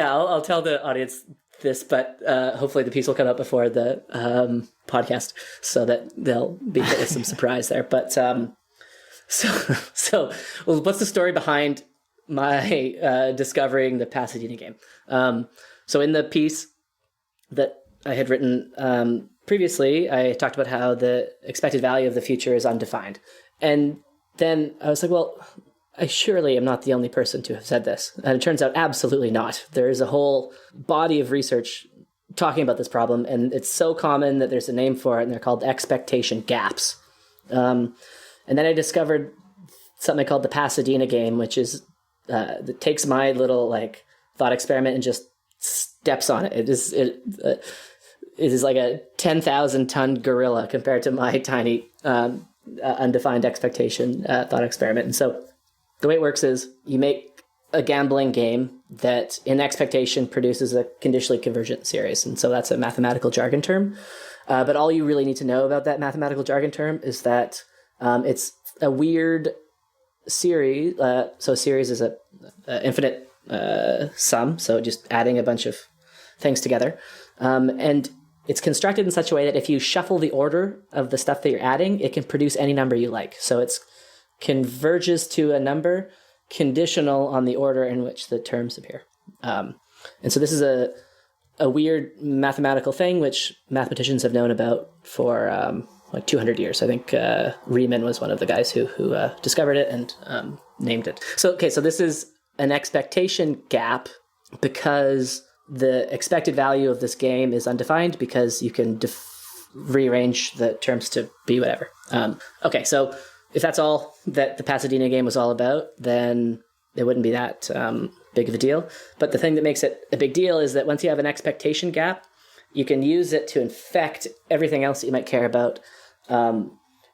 I'll tell the audience this, but hopefully the piece will come up before the podcast, so that they'll be hit with some surprise there. But well, what's the story behind my discovering the Pasadena game? So in the piece that I had written previously, I talked about how the expected value of the future is undefined. And then I was like, well, I surely am not the only person to have said this. And it turns out absolutely not. There is a whole body of research talking about this problem, and it's so common that there's a name for it, and they're called expectation gaps. And then I discovered something called the Pasadena game, which is that takes my little thought experiment and just steps on it. It is like a 10,000 ton gorilla compared to my tiny undefined expectation thought experiment. And so the way it works is you make a gambling game that in expectation produces a conditionally convergent series. And so that's a mathematical jargon term. But all you really need to know about that mathematical jargon term is that it's a weird series. So a series is a infinite sum. So just adding a bunch of things together. And it's constructed in such a way that if you shuffle the order of the stuff that you're adding, it can produce any number you like. So it's converges to a number conditional on the order in which the terms appear. And so this is a weird mathematical thing which mathematicians have known about for like 200 years. I think Riemann was one of the guys who discovered it and named it. So this is an expectation gap because the expected value of this game is undefined because you can rearrange the terms to be whatever. So if that's all that the Pasadena game was all about, then it wouldn't be that big of a deal. But the thing that makes it a big deal is that once you have an expectation gap, you can use it to infect everything else that you might care about. And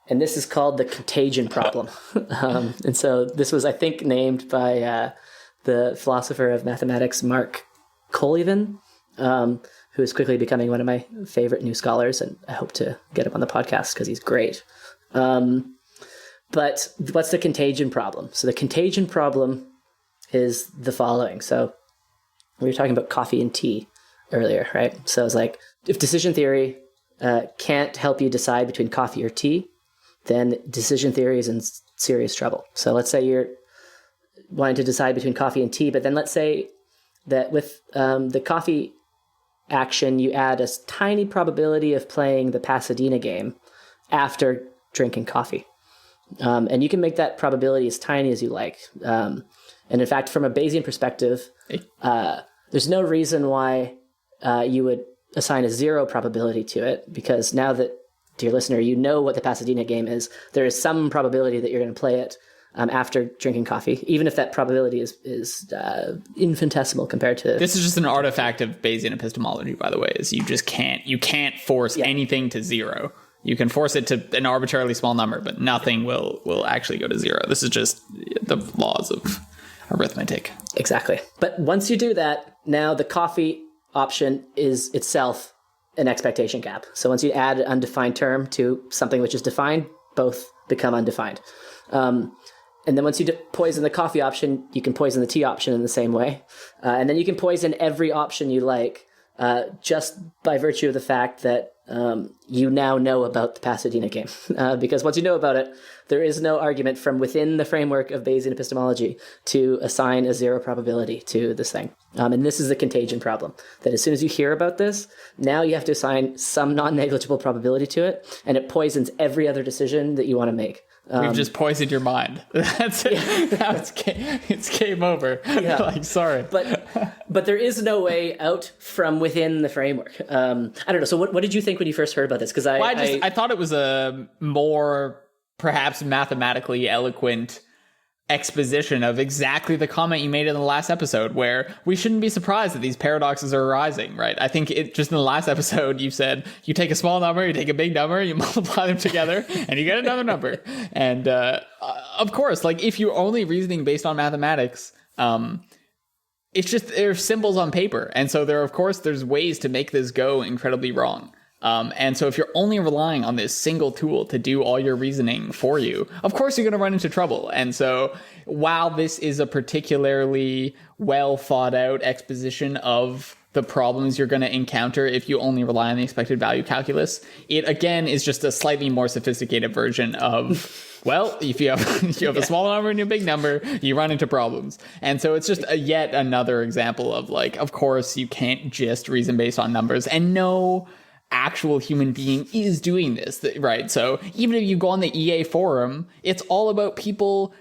this is called the contagion problem. And so this was, I think, named by the philosopher of mathematics, Mark Kolyvan, who is quickly becoming one of my favorite new scholars. And I hope to get him on the podcast because he's great. But what's the contagion problem? So the contagion problem is the following. So we were talking about coffee and tea earlier, right? So it's like, if decision theory can't help you decide between coffee or tea, then decision theory is in serious trouble. So let's say you're wanting to decide between coffee and tea, but then let's say that with the coffee action, you add a tiny probability of playing the Pasadena game after drinking coffee. And you can make that probability as tiny as you like. And in fact, from a Bayesian perspective, there's no reason why you would assign a 0 probability to it, because now that, dear listener, you know what the Pasadena game is, there is some probability that you're going to play it after drinking coffee, even if that probability is infinitesimal compared to... This is just an artifact of Bayesian epistemology, by the way, is you can't force anything to 0. You can force it to an arbitrarily small number, but nothing will actually go to 0. This is just the laws of arithmetic. Exactly. But once you do that, now the coffee option is itself an expectation gap. So once you add an undefined term to something which is defined, both become undefined. And then once you poison the coffee option, you can poison the tea option in the same way. And then you can poison every option you like just by virtue of the fact that you now know about the Pasadena game. Because once you know about it, there is no argument from within the framework of Bayesian epistemology to assign a 0 probability to this thing. And this is the contagion problem, that as soon as you hear about this, now you have to assign some non-negligible probability to it, and it poisons every other decision that you want to make. We've just poisoned your mind. That's it. Yeah. It's game over. Yeah. Like, sorry. But there is no way out from within the framework. I don't know. So what did you think when you first heard about this? Because I thought it was a more perhaps mathematically eloquent exposition of exactly the comment you made in the last episode, where we shouldn't be surprised that these paradoxes are arising, right? I think just in the last episode, you said you take a small number, you take a big number, you multiply them together, and you get another number. And of course, like, if you're only reasoning based on mathematics, it's just, they're symbols on paper. And so there's ways to make this go incredibly wrong. And so if you're only relying on this single tool to do all your reasoning for you, of course you're going to run into trouble. And so while this is a particularly well thought out exposition of the problems you're going to encounter if you only rely on the expected value calculus, it again is just a slightly more sophisticated version of, well, if you have a small number and a big number, you run into problems. And so it's just yet another example of, like, of course you can't just reason based on numbers, and no actual human being is doing this, right? So even if you go on the EA forum, it's all about people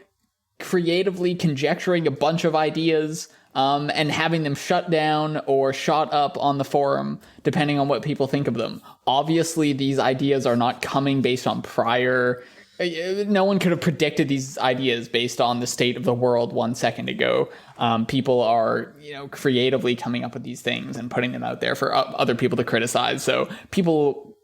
creatively conjecturing a bunch of ideas and having them shut down or shot up on the forum, depending on what people think of them. Obviously, these ideas are not coming based on prior... No one could have predicted these ideas based on the state of the world 1 second ago. People are, creatively coming up with these things and putting them out there for other people to criticize. So people,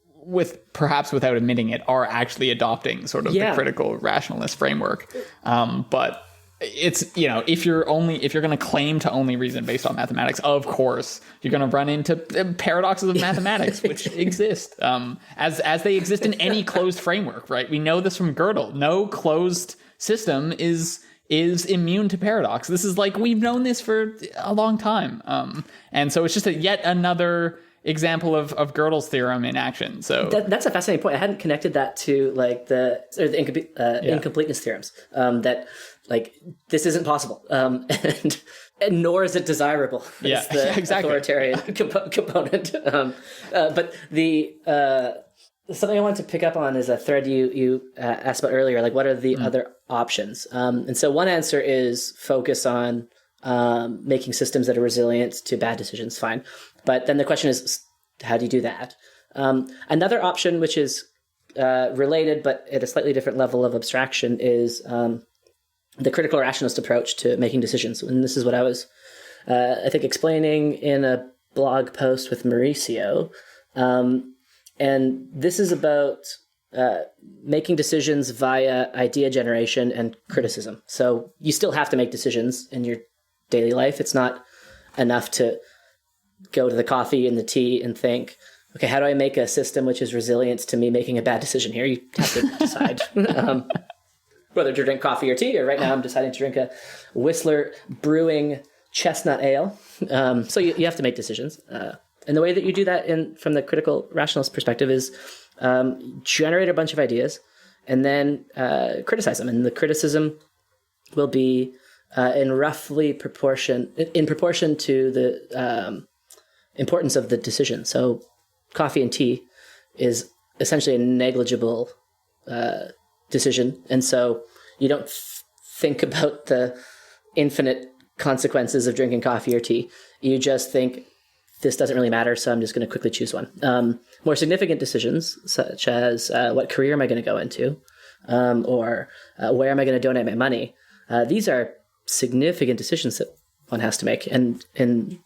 perhaps without admitting it, are actually adopting sort of the critical rationalist framework. But it's, if you're going to claim to only reason based on mathematics, of course you're going to run into paradoxes of mathematics, which exist as they exist in any closed framework, right? We know this from Gödel. No closed system is immune to paradox. This is like, we've known this for a long time, and so it's just yet another example of Gödel's theorem in action. So that's a fascinating point. I hadn't connected that to like the incompleteness theorems. That like this isn't possible, and nor is it desirable. Yeah, the exactly. Authoritarian component. But the something I wanted to pick up on is a thread you asked about earlier. Like, what are the other options? And so one answer is focus on making systems that are resilient to bad decisions. Fine. But then the question is, how do you do that? Another option, which is related but at a slightly different level of abstraction, is the critical rationalist approach to making decisions. And this is what I was, I think, explaining in a blog post with Mauricio. And this is about making decisions via idea generation and criticism. So you still have to make decisions in your daily life. It's not enough to go to the coffee and the tea and think, okay, how do I make a system which is resilient to me making a bad decision here? You have to decide whether to drink coffee or tea, or right now I'm deciding to drink a Whistler Brewing chestnut ale. So you have to make decisions. And the way that you do that from the critical rationalist perspective is generate a bunch of ideas and then criticize them. And the criticism will be in proportion to the importance of the decision. So coffee and tea is essentially a negligible decision. And so you don't think about the infinite consequences of drinking coffee or tea. You just think, this doesn't really matter, so I'm just going to quickly choose one. More significant decisions, such as what career am I going to go into, or where am I going to donate my money, these are significant decisions that one has to make. And in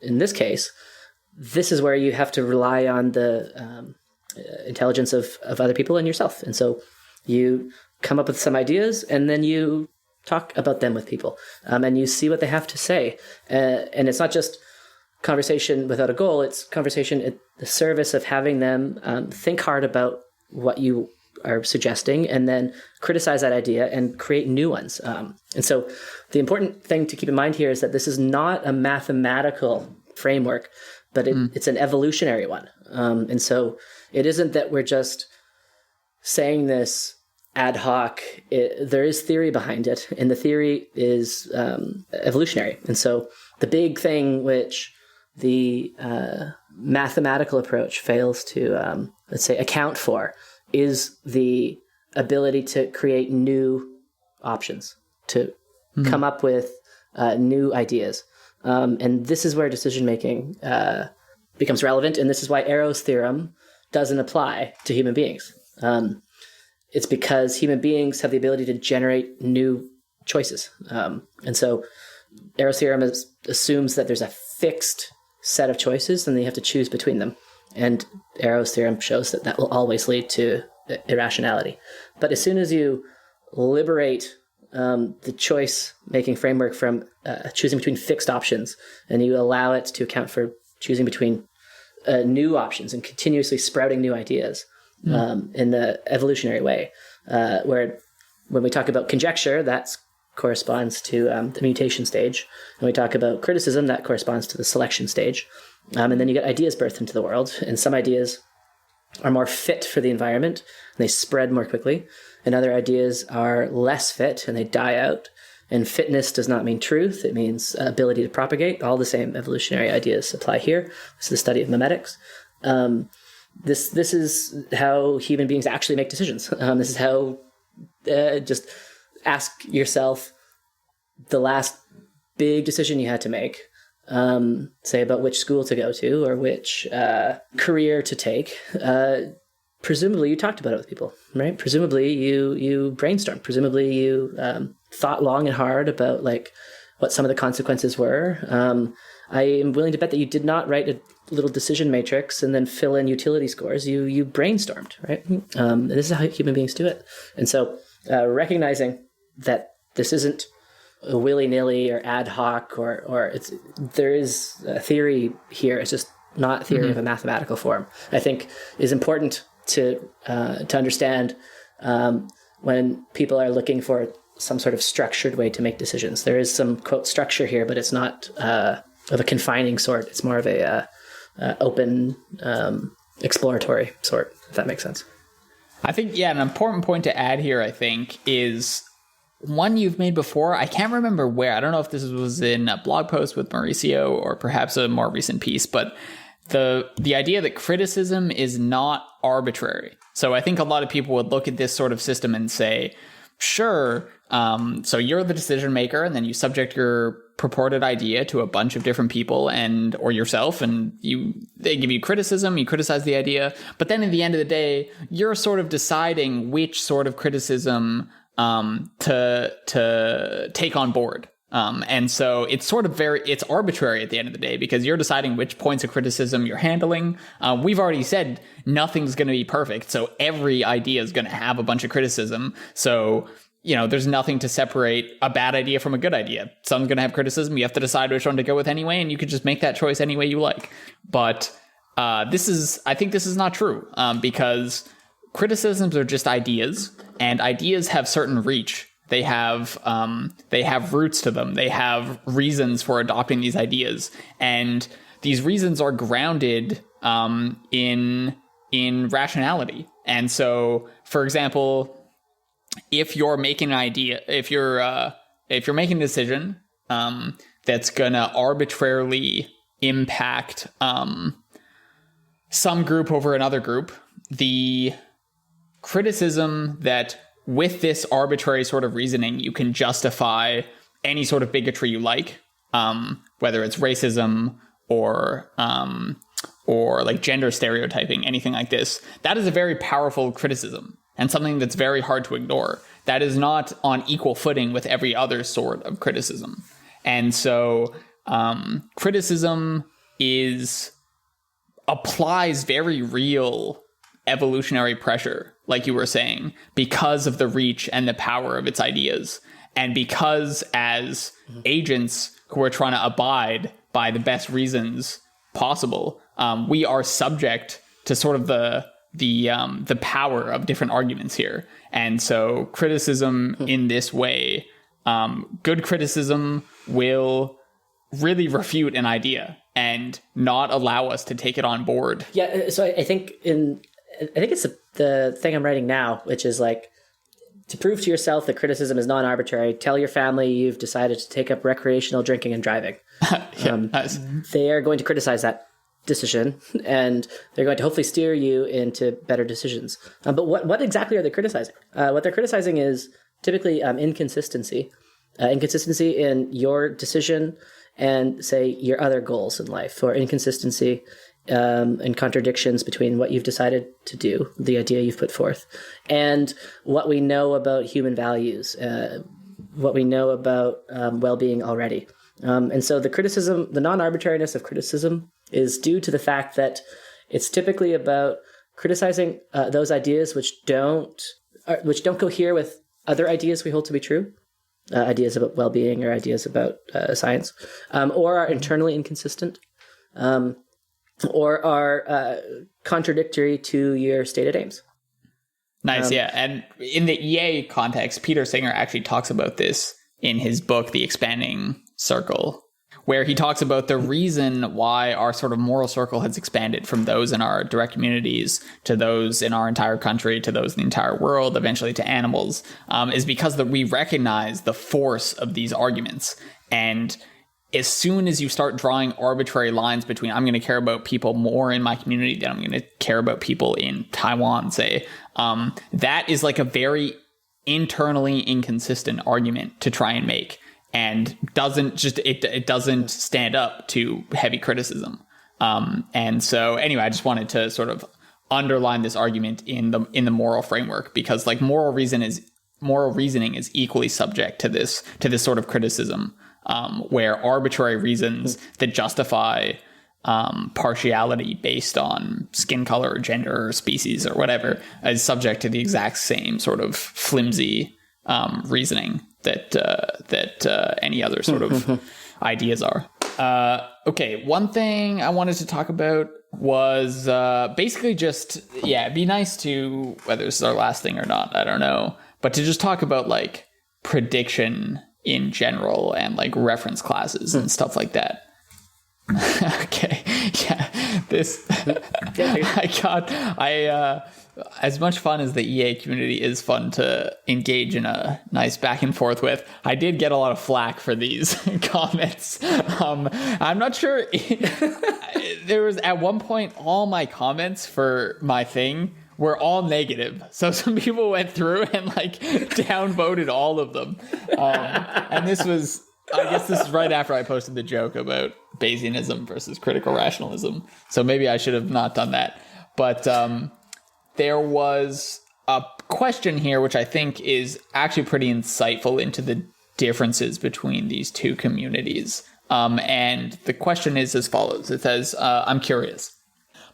this case, this is where you have to rely on the intelligence of other people and yourself. And so you come up with some ideas, and then you talk about them with people, and you see what they have to say. And it's not just conversation without a goal. It's conversation at the service of having them think hard about what you are suggesting, and then criticize that idea and create new ones. And so the important thing to keep in mind here is that this is not a mathematical framework, but it's an evolutionary one. And so it isn't that we're just saying this ad hoc. There is theory behind it, and the theory is evolutionary. And so the big thing which the mathematical approach fails to, let's say, account for is the ability to create new options, to come up with new ideas. And this is where decision-making becomes relevant, and this is why Arrow's theorem doesn't apply to human beings. It's because human beings have the ability to generate new choices. And so Arrow's theorem assumes that there's a fixed set of choices, and then you have to choose between them. And Arrow's theorem shows that that will always lead to irrationality. But as soon as you liberate the choice-making framework from choosing between fixed options, and you allow it to account for choosing between new options and continuously sprouting new ideas in the evolutionary way, where when we talk about conjecture, that corresponds to the mutation stage. When we talk about criticism, that corresponds to the selection stage. And then you get ideas birthed into the world, and some ideas are more fit for the environment, and they spread more quickly, and other ideas are less fit, and they die out. And fitness does not mean truth. It means ability to propagate. All the same evolutionary ideas apply here. This is the study of memetics. This is how human beings actually make decisions. This is how just ask yourself the last big decision you had to make, say about which school to go to or which career to take. Presumably you talked about it with people, right? Presumably you brainstormed. Presumably you thought long and hard about like what some of the consequences were. I am willing to bet that you did not write a little decision matrix and then fill in utility scores. You brainstormed, right? And this is how human beings do it. And so recognizing that this isn't willy-nilly or ad hoc, or there is a theory here. It's just not theory of a mathematical form. I think is important to understand when people are looking for some sort of structured way to make decisions. There is some, quote, structure here, but it's not of a confining sort. It's more of a open, exploratory sort, if that makes sense. I think, an important point to add here, I think, is one you've made before. I can't remember where. I don't know if this was in a blog post with Mauricio or perhaps a more recent piece, but the idea that criticism is not arbitrary. So I think a lot of people would look at this sort of system and say, sure, so you're the decision maker, and then you subject your purported idea to a bunch of different people or yourself, and they give you criticism, you criticize the idea, but then at the end of the day, you're sort of deciding which sort of criticism to take on board. And so it's sort of it's arbitrary at the end of the day, because you're deciding which points of criticism you're handling. We've already said nothing's going to be perfect, so every idea is going to have a bunch of criticism. So, there's nothing to separate a bad idea from a good idea. Some's going to have criticism. You have to decide which one to go with anyway, and you could just make that choice any way you like. But I think this is not true, because criticisms are just ideas, and ideas have certain reach. They have roots to them. They have reasons for adopting these ideas, and these reasons are grounded in rationality. And so, for example, if you're making an idea, if you're making a decision that's gonna arbitrarily impact some group over another group, the criticism that with this arbitrary sort of reasoning, you can justify any sort of bigotry you like, whether it's racism or like gender stereotyping, anything like this. That is a very powerful criticism and something that's very hard to ignore. That is not on equal footing with every other sort of criticism. And so criticism applies very real evolutionary pressure, like you were saying, because of the reach and the power of its ideas. And because as agents who are trying to abide by the best reasons possible, we are subject to sort of the power of different arguments here. And so criticism in this way, good criticism will really refute an idea and not allow us to take it on board. Yeah, so I think it's the thing I'm writing now, which is like, to prove to yourself that criticism is non-arbitrary, tell your family you've decided to take up recreational drinking and driving. Nice. They are going to criticize that decision, and they're going to hopefully steer you into better decisions. But what exactly are they criticizing? What they're criticizing is typically inconsistency. Inconsistency in your decision and, say, your other goals in life, or inconsistency and contradictions between what you've decided to do, the idea you've put forth, and what we know about human values, what we know about well-being already. And so the non-arbitrariness of criticism is due to the fact that it's typically about criticizing those ideas which don't cohere with other ideas we hold to be true, ideas about well-being or ideas about science, or are internally inconsistent, or are contradictory to your stated aims. Nice, yeah. And in the EA context, Peter Singer actually talks about this in his book, The Expanding Circle, where he talks about the reason why our sort of moral circle has expanded from those in our direct communities to those in our entire country to those in the entire world, eventually to animals, is because that we recognize the force of these arguments. And as soon as you start drawing arbitrary lines between, I'm going to care about people more in my community than I'm going to care about people in Taiwan, say, that is like a very internally inconsistent argument to try and make, and it doesn't stand up to heavy criticism. And so anyway, I just wanted to sort of underline this argument in the moral framework, because like moral reasoning is equally subject to this sort of criticism. Where arbitrary reasons that justify partiality based on skin color or gender or species or whatever is subject to the exact same sort of flimsy reasoning. any other sort of ideas are. Okay, one thing I wanted to talk about was basically just, it'd be nice to, whether this is our last thing or not, I don't know, but to just talk about like prediction in general and like reference classes and stuff like that. Okay, yeah, this, as much fun as the EA community is fun to engage in a nice back and forth with, I did get a lot of flack for these comments. I'm not sure. There was at one point, all my comments for my thing were all negative. So some people went through and like downvoted all of them. And this was, I guess this is right after I posted the joke about Bayesianism versus critical rationalism. So maybe I should have not done that. But there was a question here, which I think is actually pretty insightful into the differences between these two communities. And the question is as follows. It says, I'm curious.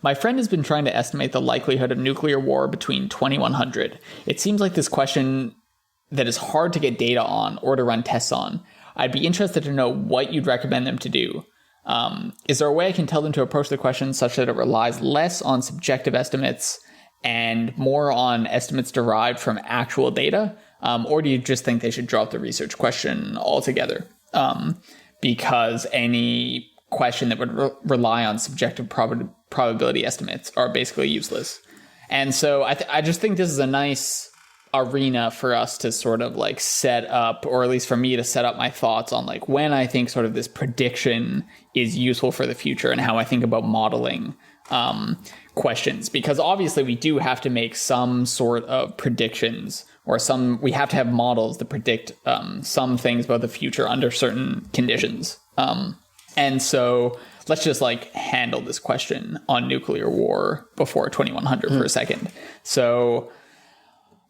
My friend has been trying to estimate the likelihood of nuclear war between 2100. It seems like this question that is hard to get data on or to run tests on. I'd be interested to know what you'd recommend them to do. Is there a way I can tell them to approach the question such that it relies less on subjective estimates and more on estimates derived from actual data? Or do you just think they should drop the research question altogether? Because any question that would rely on subjective probability estimates are basically useless. And so I just think this is a nice arena for us to sort of like set up, or at least for me to set up my thoughts on like when I think sort of this prediction is useful for the future and how I think about modeling questions. Because obviously we do have to make some sort of predictions, or we have to have models that predict some things about the future under certain conditions. And so let's just like handle this question on nuclear war before 2100 for a second. So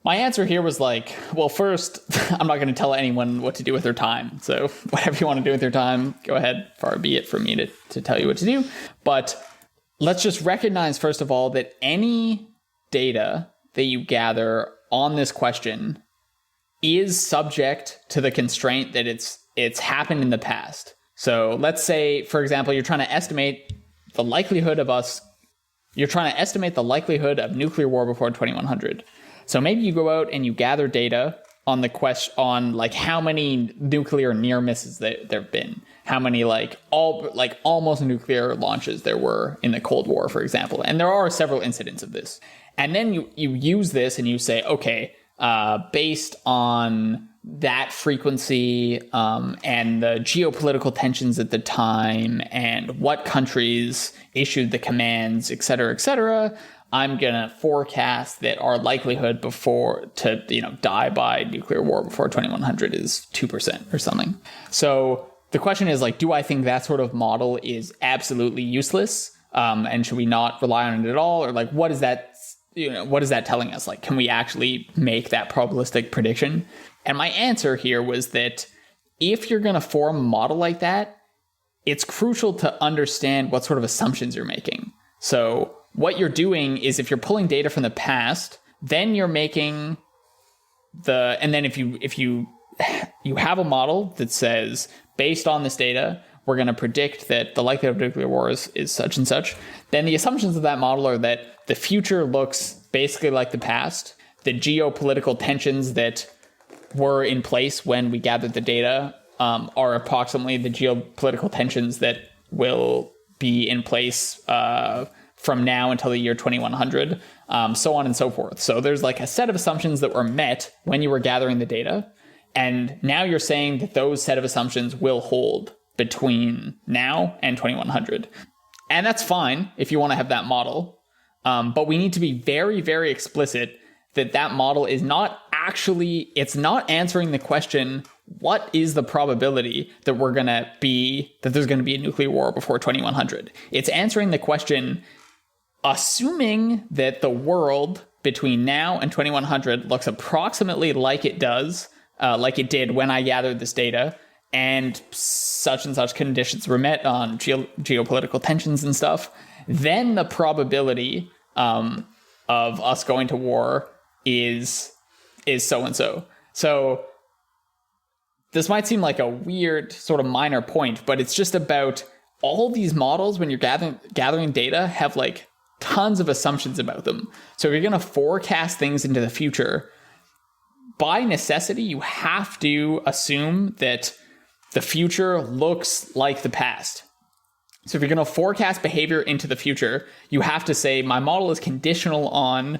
my answer here was like, well, first, I'm not going to tell anyone what to do with their time. So whatever you want to do with your time, go ahead. Far be it from me to tell you what to do. But let's just recognize, first of all, that any data that you gather on this question is subject to the constraint that it's happened in the past. So let's say, for example, you're trying to estimate the likelihood of nuclear war before 2100. So maybe you go out and you gather data on the question on like how many nuclear near misses there have been, how many almost nuclear launches there were in the Cold War, for example. And there are several incidents of this. And then you use this and you say, okay, based on that frequency and the geopolitical tensions at the time and what countries issued the commands, et cetera, I'm going to forecast that our likelihood to die by nuclear war before 2100 is 2% or something. So the question is like, do I think that sort of model is absolutely useless? And should we not rely on it at all? Or like, what is that telling us? Like, can we actually make that probabilistic prediction? And my answer here was that if you're going to form a model like that, it's crucial to understand what sort of assumptions you're making. So what you're doing is if you're pulling data from the past, then you're making and then if you have a model that says, based on this data, we're going to predict that the likelihood of nuclear war is such and such, then the assumptions of that model are that the future looks basically like the past. The geopolitical tensions that were in place when we gathered the data are approximately the geopolitical tensions that will be in place from now until the year 2100, so on and so forth. So there's like a set of assumptions that were met when you were gathering the data. And now you're saying that those set of assumptions will hold between now and 2100. And that's fine if you want to have that model. But we need to be very, very explicit that model is not it's not answering the question, what is the probability that there's going to be a nuclear war before 2100? It's answering the question, assuming that the world between now and 2100 looks approximately like it did when I gathered this data, and such conditions were met on geopolitical tensions and stuff, then the probability of us going to war is so and so. So this might seem like a weird sort of minor point, but it's just about all these models when you're gathering data have like tons of assumptions about them. So if you're going to forecast things into the future, by necessity, you have to assume that the future looks like the past. So if you're going to forecast behavior into the future, you have to say, my model is conditional on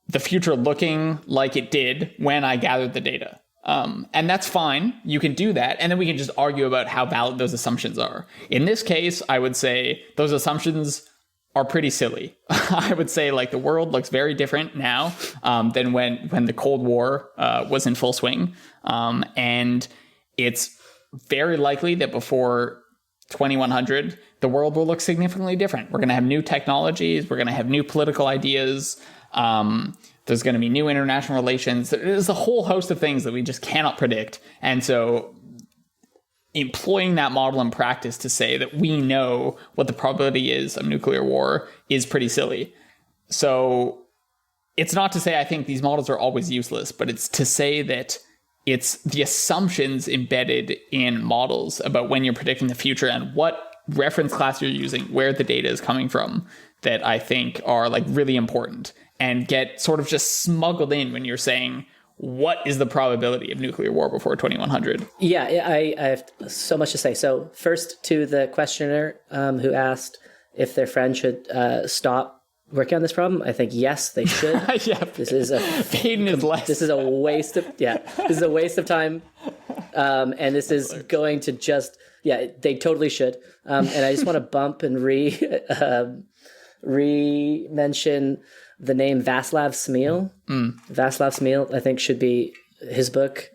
the future looking like it did when I gathered the data. And that's fine. You can do that. And then we can just argue about how valid those assumptions are. In this case, I would say those assumptions are pretty silly. I would say like the world looks very different now than when the Cold War was in full swing. And it's very likely that before 2100, the world will look significantly different. We're going to have new technologies. We're going to have new political ideas. There's going to be new international relations. There's a whole host of things that we just cannot predict. And so employing that model in practice to say that we know what the probability is of nuclear war is pretty silly. So it's not to say I think these models are always useless, but it's to say that it's the assumptions embedded in models about when you're predicting the future and what reference class you're using, where the data is coming from, that I think are like really important and get sort of just smuggled in when you're saying, what is the probability of nuclear war before 2100? Yeah, I have so much to say. So first, to the questioner who asked if their friend should stop working on this problem, I think yes, they should. Yeah, this is a pain is less. This is a waste of This is a waste of time, and this is going to just they totally should. And I just want to bump and re-mention the name Václav Smil. Václav Smil, I think, should be his book.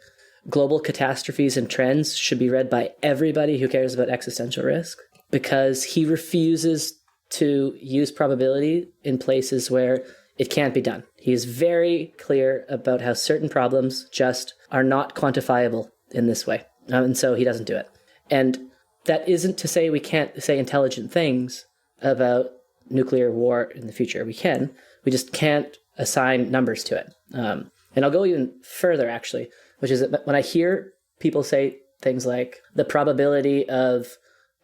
Global Catastrophes and Trends should be read by everybody who cares about existential risk, because he refuses to use probability in places where it can't be done. He is very clear about how certain problems just are not quantifiable in this way. And so he doesn't do it. And that isn't to say we can't say intelligent things about nuclear war in the future. We can. We just can't assign numbers to it. And I'll go even further, actually, which is that when I hear people say things like the probability of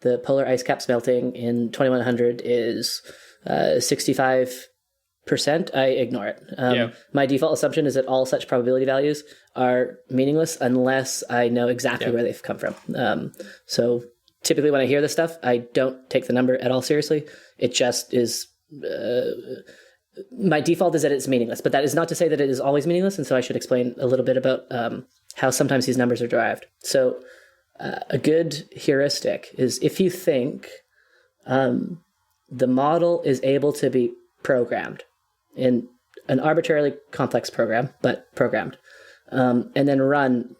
the polar ice caps melting in 2100 is 65%, I ignore it. My default assumption is that all such probability values are meaningless unless I know exactly where they've come from. So typically when I hear this stuff, I don't take the number at all seriously. It just is... my default is that it's meaningless, but that is not to say that it is always meaningless, and so I should explain a little bit about how sometimes these numbers are derived. So a good heuristic is if you think the model is able to be programmed in an arbitrarily complex program, but programmed, and then run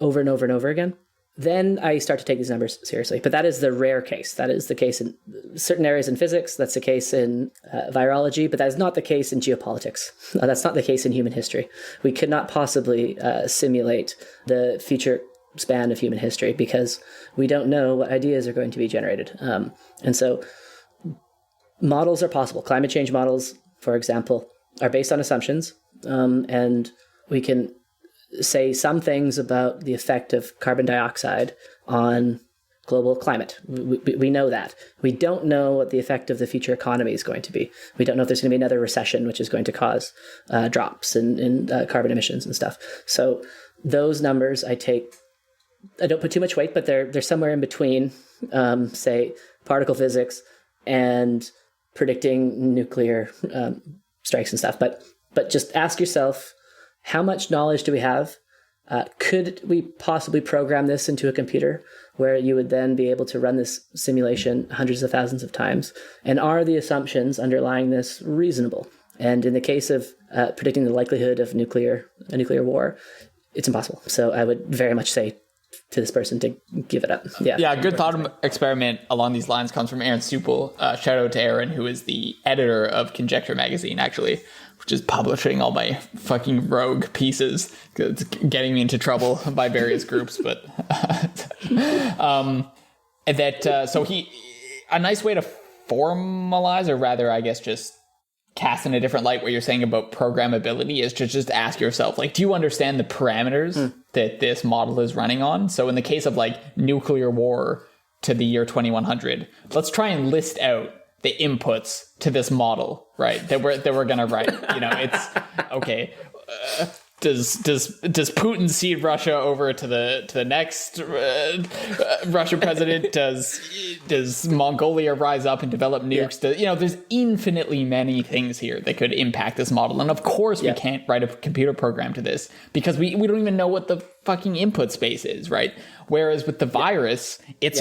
over and over and over again, then I start to take these numbers seriously. But that is the rare case. That is the case in certain areas in physics. That's the case in virology, but that is not the case in geopolitics. That's not the case in human history. We could not possibly simulate the future span of human history because we don't know what ideas are going to be generated. And so models are possible. Climate change models, for example, are based on assumptions, and we can say some things about the effect of carbon dioxide on global climate. We know that. We don't know what the effect of the future economy is going to be. We don't know if there's going to be another recession, which is going to cause drops in carbon emissions and stuff. So those numbers I don't put too much weight, but they're somewhere in between, say, particle physics and predicting nuclear strikes and stuff. But just ask yourself, how much knowledge do we have? Could we possibly program this into a computer where you would then be able to run this simulation hundreds of thousands of times? And are the assumptions underlying this reasonable? And in the case of predicting the likelihood of a nuclear war, it's impossible. So I would very much say to this person to give it up. Yeah, a good thought experiment along these lines comes from Aaron Supel. Shout out to Aaron, who is the editor of Conjecture magazine, actually, which is publishing all my fucking rogue pieces. It's getting me into trouble by various groups, but so a nice way to formalize, or rather, I guess, just cast in a different light what you're saying about programmability is to just ask yourself, like, do you understand the parameters that this model is running on? So in the case of like nuclear war to the year 2100, let's try and list out the inputs to this model, right? That we're going to write. You know, it's okay. Does Putin cede Russia over to the next Russian president? Does Mongolia rise up and develop nukes? There's infinitely many things here that could impact this model, and of course we can't write a computer program to this because we don't even know what the fucking input space is, right? Whereas with the virus, it's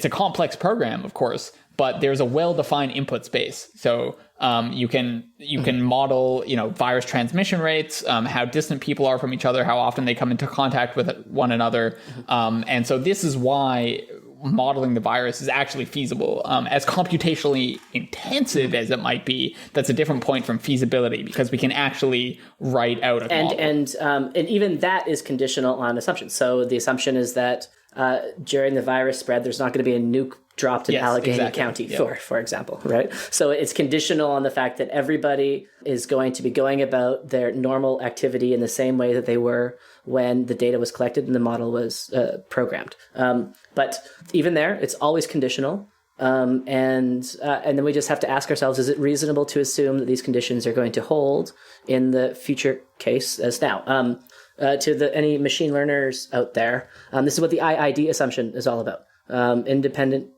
a complex program, of course, but there's a well-defined input space. So you can model, virus transmission rates, how distant people are from each other, how often they come into contact with one another. And so this is why modeling the virus is actually feasible. As computationally intensive as it might be, that's a different point from feasibility because we can actually write out a model. And even that is conditional on assumptions. So the assumption is that during the virus spread, there's not going to be a nuke dropped in Allegheny County, for example, right? So it's conditional on the fact that everybody is going to be going about their normal activity in the same way that they were when the data was collected and the model was programmed. But even there, it's always conditional. And then we just have to ask ourselves, is it reasonable to assume that these conditions are going to hold in the future case as now? To any machine learners out there, this is what the IID assumption is all about. Independent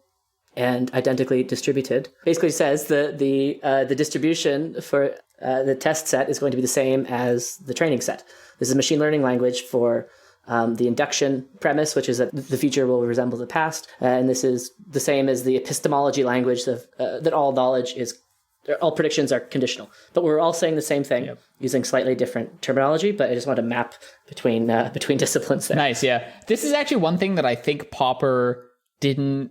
and identically distributed basically says the distribution for the test set is going to be the same as the training set. This is machine learning language for the induction premise, which is that the future will resemble the past, and this is the same as the epistemology language of that all predictions are conditional. But we're all saying the same thing using slightly different terminology, but I just want to map between disciplines there. Nice, yeah. This is actually one thing that I think Popper didn't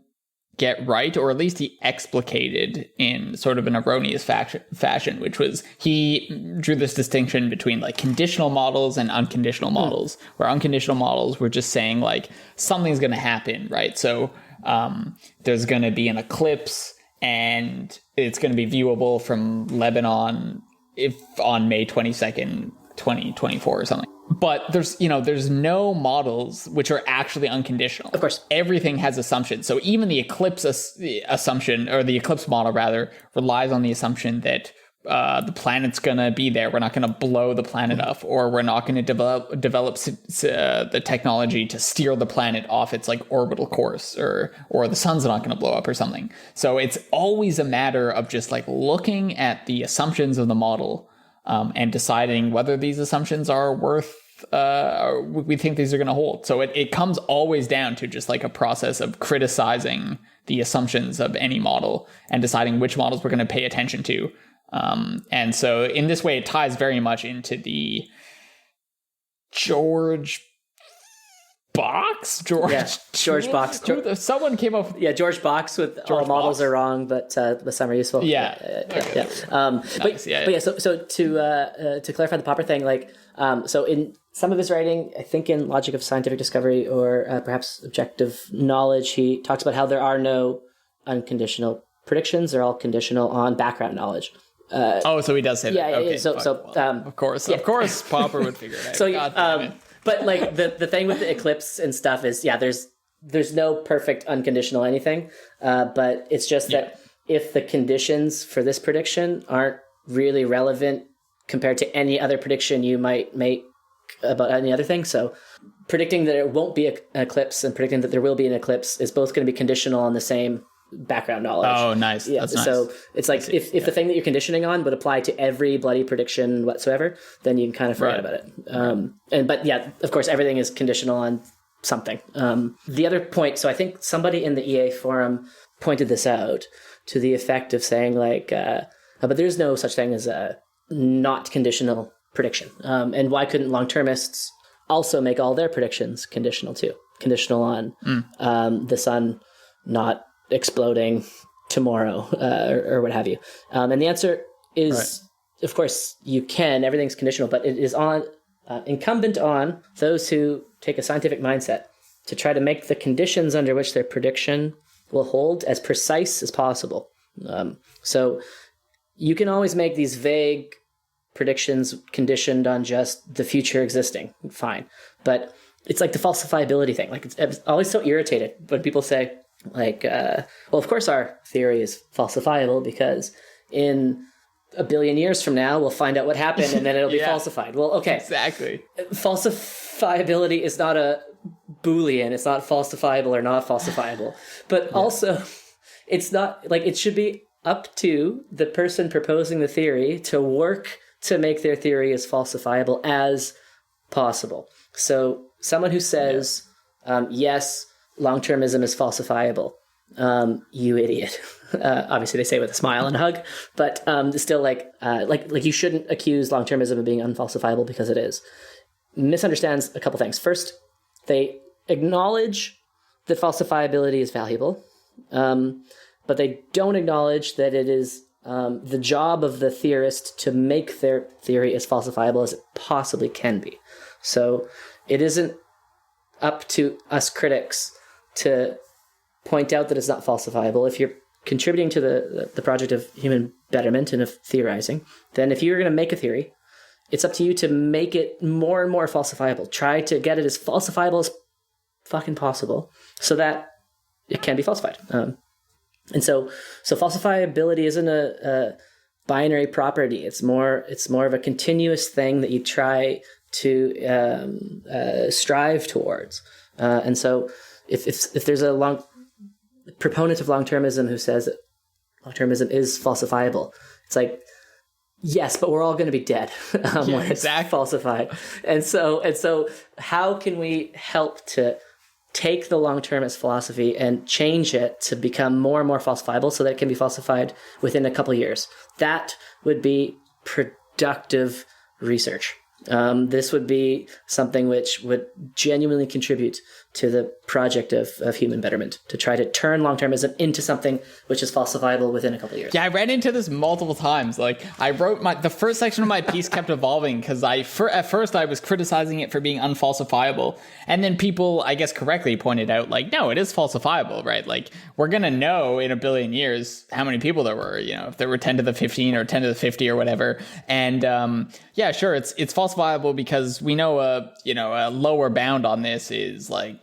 get right, or at least he explicated in sort of an erroneous fashion, which was he drew this distinction between like conditional models and unconditional models, where unconditional models were just saying like something's going to happen, right? So there's going to be an eclipse and it's going to be viewable from Lebanon on May 22nd, 2024 or something. But there's no models which are actually unconditional. Of course. Everything has assumptions. So even the eclipse assumption, or the eclipse model rather, relies on the assumption that the planet's going to be there. We're not going to blow the planet up, or we're not going to develop the technology to steer the planet off its like orbital course, or the sun's not going to blow up or something. So it's always a matter of just like looking at the assumptions of the model and deciding whether these assumptions are worth, we think these are going to hold. So it comes always down to just like a process of criticizing the assumptions of any model and deciding which models we're going to pay attention to. And so in this way, it ties very much into the George Box? George Box. Someone came up with... George Box with George all models Box. Are wrong, but some are useful. Okay. So to clarify the Popper thing, so in some of his writing, I think in Logic of Scientific Discovery or perhaps Objective Knowledge, he talks about how there are no unconditional predictions. They're all conditional on background knowledge. So he does say that. Okay, of course, Popper would figure it out. But like the thing with the eclipse and stuff is, there's no perfect unconditional anything. But it's just that if the conditions for this prediction aren't really relevant compared to any other prediction you might make about any other thing. So predicting that it won't be an eclipse and predicting that there will be an eclipse is both going to be conditional on the same background knowledge. Oh, nice. Yeah. That's nice. So it's like if the thing that you're conditioning on would apply to every bloody prediction whatsoever, then you can kind of forget about it. But of course, everything is conditional on something. The other point, so I think somebody in the EA forum pointed this out to the effect of saying but there's no such thing as a not conditional prediction. And why couldn't long-termists also make all their predictions conditional too? Conditional on the sun not exploding tomorrow or what have you. And the answer is, of course, you can. Everything's conditional, but it is incumbent on those who take a scientific mindset to try to make the conditions under which their prediction will hold as precise as possible. So you can always make these vague predictions conditioned on just the future existing. Fine. But it's like the falsifiability thing. Like, it's always so irritated when people say, like, well, of course our theory is falsifiable because in a billion years from now, we'll find out what happened and then it'll be falsified. Well, okay. Exactly. Falsifiability is not a Boolean. It's not falsifiable or not falsifiable. But also, it's not, like, it should be up to the person proposing the theory to work to make their theory as falsifiable as possible. So someone who says, yes, long-termism is falsifiable, you idiot. Obviously they say it with a smile and a hug, but still like you shouldn't accuse long-termism of being unfalsifiable because it is. Misunderstands a couple things. First, they acknowledge that falsifiability is valuable, but they don't acknowledge that it is the job of the theorist to make their theory as falsifiable as it possibly can be. So it isn't up to us critics to point out that it's not falsifiable. If you're contributing to the project of human betterment and of theorizing, then if you're going to make a theory, it's up to you to make it more and more falsifiable. Try to get it as falsifiable as fucking possible so that it can be falsified. And so falsifiability isn't a binary property. It's more of a continuous thing that you try to strive towards. And so if there's a long proponent of long-termism who says that long-termism is falsifiable, it's like, yes, but we're all going to be dead when it's falsified. And so how can we help to take the long-termist philosophy and change it to become more and more falsifiable so that it can be falsified within a couple years? That would be productive research. This would be something which would genuinely contribute to the project of human betterment, to try to turn long-termism into something which is falsifiable within a couple of years. Yeah, I ran into this multiple times. Like, I wrote the first section of my piece kept evolving because at first I was criticizing it for being unfalsifiable. And then people, I guess correctly, pointed out, like, no, it is falsifiable, right? Like, we're going to know in a billion years how many people there were, if there were 10 to the 15 or 10 to the 50 or whatever. And yeah, sure, it's falsifiable because we know a lower bound on this is like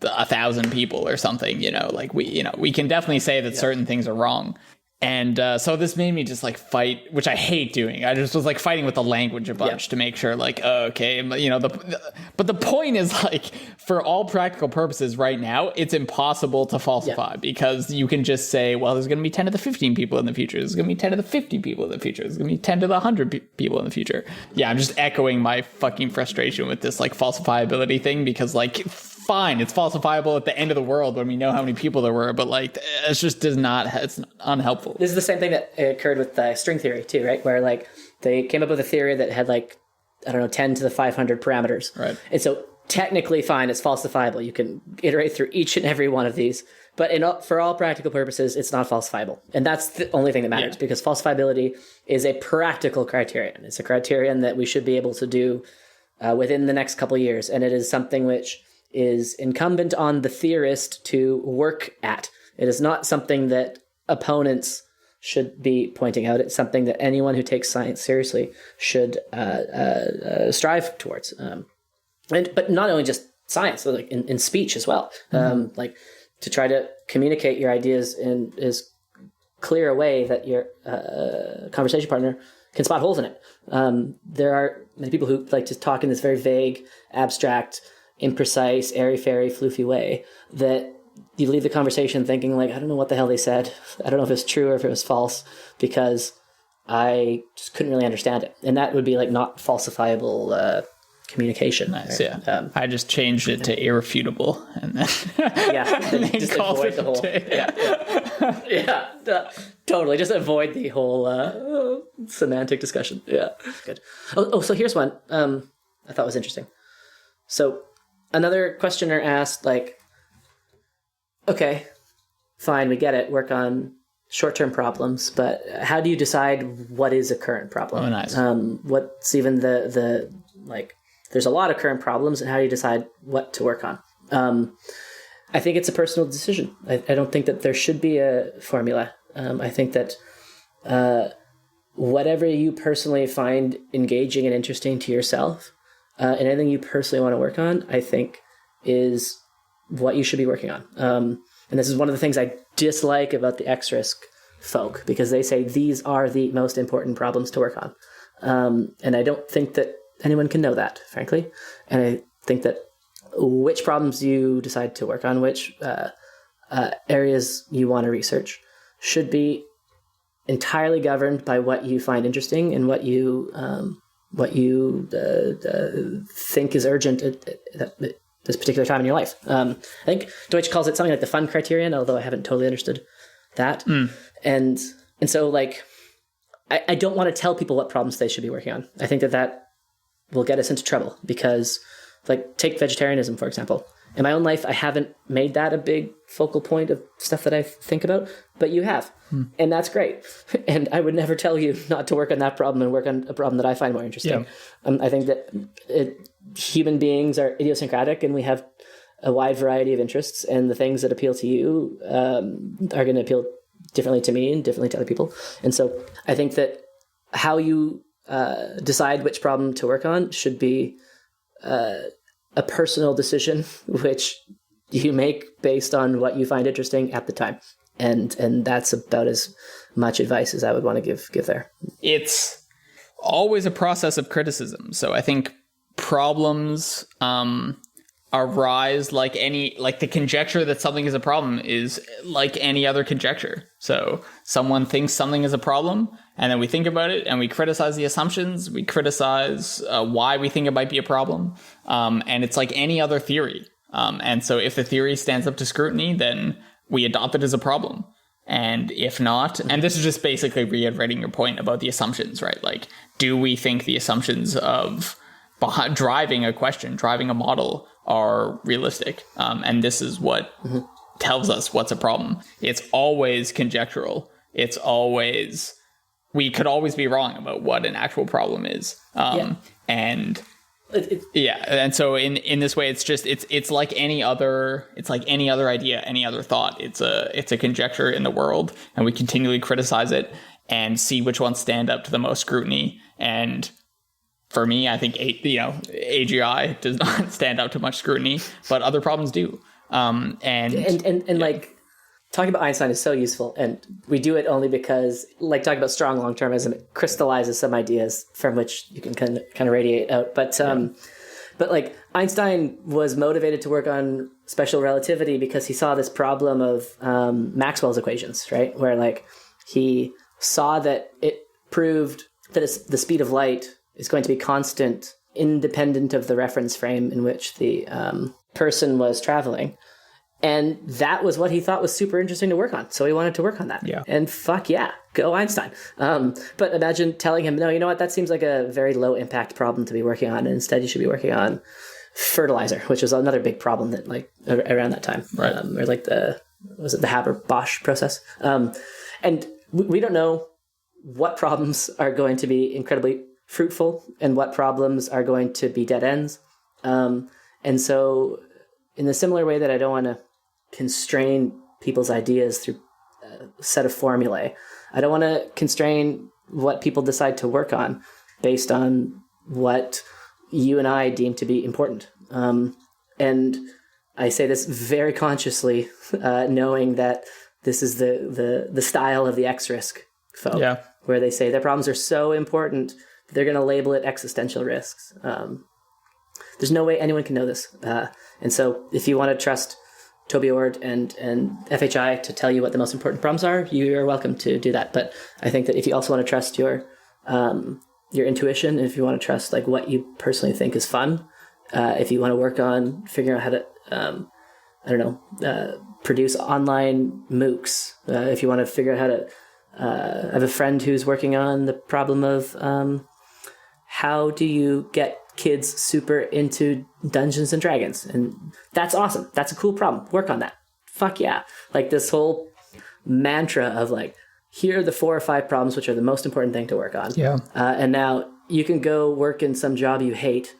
1,000 people or something, like we can definitely say that certain things are wrong. And so this made me just like fight, which I hate doing. I just was like fighting with the language a bunch to make sure like, okay, but the point is like, for all practical purposes right now, it's impossible to falsify because you can just say, well, there's going to be 10 to the 15 people in the future. There's going to be 10 to the 50 people in the future. There's going to be 10 to the 100 people in the future. Yeah, I'm just echoing my fucking frustration with this like falsifiability thing because like, fine, it's falsifiable at the end of the world when we know how many people there were, but like it just it's unhelpful. This is the same thing that occurred with string theory too, right? Where like they came up with a theory that had like, I don't know, 10 to the 500 parameters. Right. And so technically fine, it's falsifiable. You can iterate through each and every one of these, but for all practical purposes, it's not falsifiable. And that's the only thing that matters because falsifiability is a practical criterion. It's a criterion that we should be able to do within the next couple of years. And it is something which is incumbent on the theorist to work at. It is not something that opponents should be pointing out. It's something that anyone who takes science seriously should strive towards. But not only just science, but like in speech as well. Like to try to communicate your ideas in as clear a way that your conversation partner can spot holes in it. There are many people who like to talk in this very vague, abstract, imprecise, airy-fairy, floofy way that you leave the conversation thinking like, I don't know what the hell they said. I don't know if it's true or if it was false because I just couldn't really understand it. And that would be like not falsifiable communication. Nice, yeah. I just changed it to irrefutable and then then just avoid the whole totally just avoid the whole semantic discussion. Yeah, good. So here's one I thought was interesting. So another questioner asked, like, okay, fine, we get it. Work on short-term problems, but how do you decide what is a current problem? Oh, nice. What's even the like, there's a lot of current problems, and how do you decide what to work on? I think it's a personal decision. I don't think that there should be a formula. I think that whatever you personally find engaging and interesting to yourself, and anything you personally want to work on, I think is what you should be working on. And this is one of the things I dislike about the X-Risk folk, because they say these are the most important problems to work on. And I don't think that anyone can know that, frankly. And I think that which problems you decide to work on, which areas you want to research, should be entirely governed by what you find interesting and what you think is urgent at this particular time in your life. I think Deutsch calls it something like the fun criterion, although I haven't totally understood that. And so like, I don't want to tell people what problems they should be working on. I think that will get us into trouble, because like, take vegetarianism, for example. In my own life, I haven't made that a big focal point of stuff that I think about, but you have. And that's great. And I would never tell you not to work on that problem and work on a problem that I find more interesting. Yeah. I think that human beings are idiosyncratic, and we have a wide variety of interests, and the things that appeal to you are going to appeal differently to me and differently to other people. And so I think that how you decide which problem to work on should be a personal decision, which you make based on what you find interesting at the time. And that's about as much advice as I would want to give there. It's always a process of criticism. So I think problems arise like the conjecture that something is a problem is like any other conjecture. So someone thinks something is a problem, and then we think about it and we criticize the assumptions, we criticize why we think it might be a problem. And it's like any other theory. And so if the theory stands up to scrutiny, then we adopt it as a problem. And if not, and this is just basically reiterating your point about the assumptions, right? Like, do we think the assumptions of driving a question, driving a model are realistic? And this is what tells us what's a problem. It's always conjectural. It's always, we could always be wrong about what an actual problem is. And and so in this way, it's like any other idea, any other thought. It's a conjecture in the world, and we continually criticize it and see which ones stand up to the most scrutiny. And for me, I think AGI does not stand up to much scrutiny, but other problems do. Like, talking about Einstein is so useful, and we do it only because, like, talking about strong long-termism, it crystallizes some ideas from which you can kind of radiate out. But like, Einstein was motivated to work on special relativity because he saw this problem of Maxwell's equations, right? Where like he saw that it proved that the speed of light is going to be constant, independent of the reference frame in which the person was traveling. And that was what he thought was super interesting to work on. So he wanted to work on that. Yeah. And fuck yeah, go Einstein. But imagine telling him, no, you know what? That seems like a very low impact problem to be working on. And instead you should be working on fertilizer, which was another big problem that like around that time. Right. Or like the Haber-Bosch process. And we don't know what problems are going to be incredibly fruitful and what problems are going to be dead ends. And so in the similar way that I don't want to constrain people's ideas through a set of formulae, I don't want to constrain what people decide to work on based on what you and I deem to be important. And I say this very consciously, knowing that this is the style of the X-Risk folk, where they say their problems are so important, they're going to label it existential risks. There's no way anyone can know this. And so if you want to trust Toby Ord and FHI to tell you what the most important problems are, you're welcome to do that. But I think that if you also want to trust your intuition, if you want to trust like what you personally think is fun, if you want to work on figuring out how to, produce online MOOCs, if you want to figure out how to, I have a friend who's working on the problem of how do you get kids super into Dungeons and Dragons, and that's awesome. That's a cool problem. Work on that. Fuck yeah. Like this whole mantra of like, here are the 4 or 5 problems which are the most important thing to work on. Yeah. And now you can go work in some job you hate,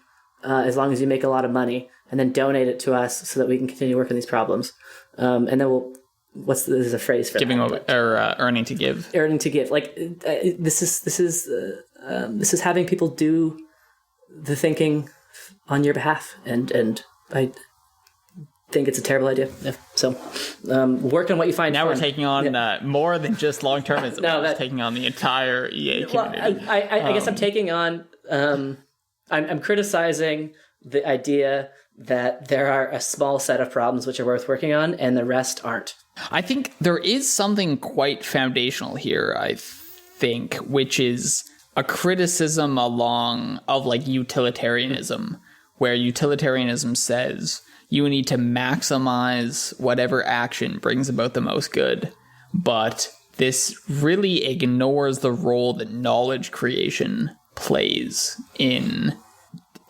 as long as you make a lot of money, and then donate it to us so that we can continue working these problems. And then we'll there's a phrase for giving that, or earning to give. Earning to give. Like this is having people do the thinking on your behalf, and I think it's a terrible idea. Yeah. So work on what you find. Now fun. we're taking on more than just long-termism. We're taking on the entire EA community. I guess I'm taking on. I'm criticizing the idea that there are a small set of problems which are worth working on, and the rest aren't. I think there is something quite foundational here, I think, which is a criticism of like utilitarianism, where utilitarianism says you need to maximize whatever action brings about the most good. But this really ignores the role that knowledge creation plays in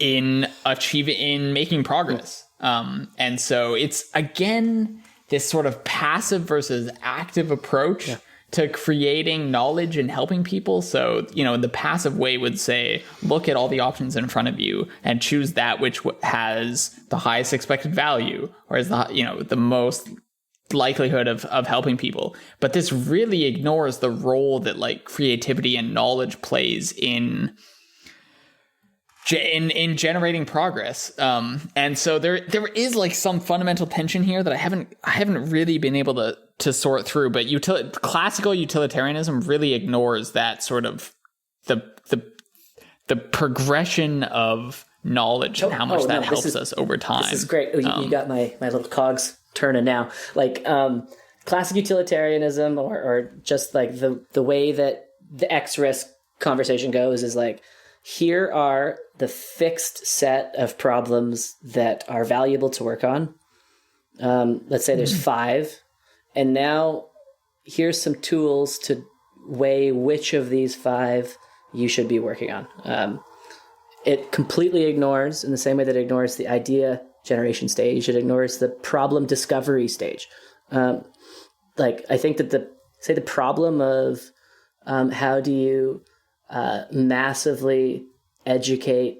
making progress. And so it's, again, this sort of passive versus active approach to creating knowledge and helping people. So, the passive way would say, look at all the options in front of you and choose that which has the highest expected value or is the most likelihood of helping people. But this really ignores the role that like creativity and knowledge plays in generating progress. And so there is like some fundamental tension here that I haven't really been able to sort through, but classical utilitarianism really ignores that sort of the progression of knowledge and how much that helps us over time. This is great. You got my little cogs turning now. Like classic utilitarianism or just like the way that the X risk conversation goes is like, here are the fixed set of problems that are valuable to work on. Let's say there's 5. And now here's some tools to weigh which of these 5 you should be working on. It completely ignores, in the same way that it ignores the idea generation stage, it ignores the problem discovery stage. Like I think that the problem of how do you massively educate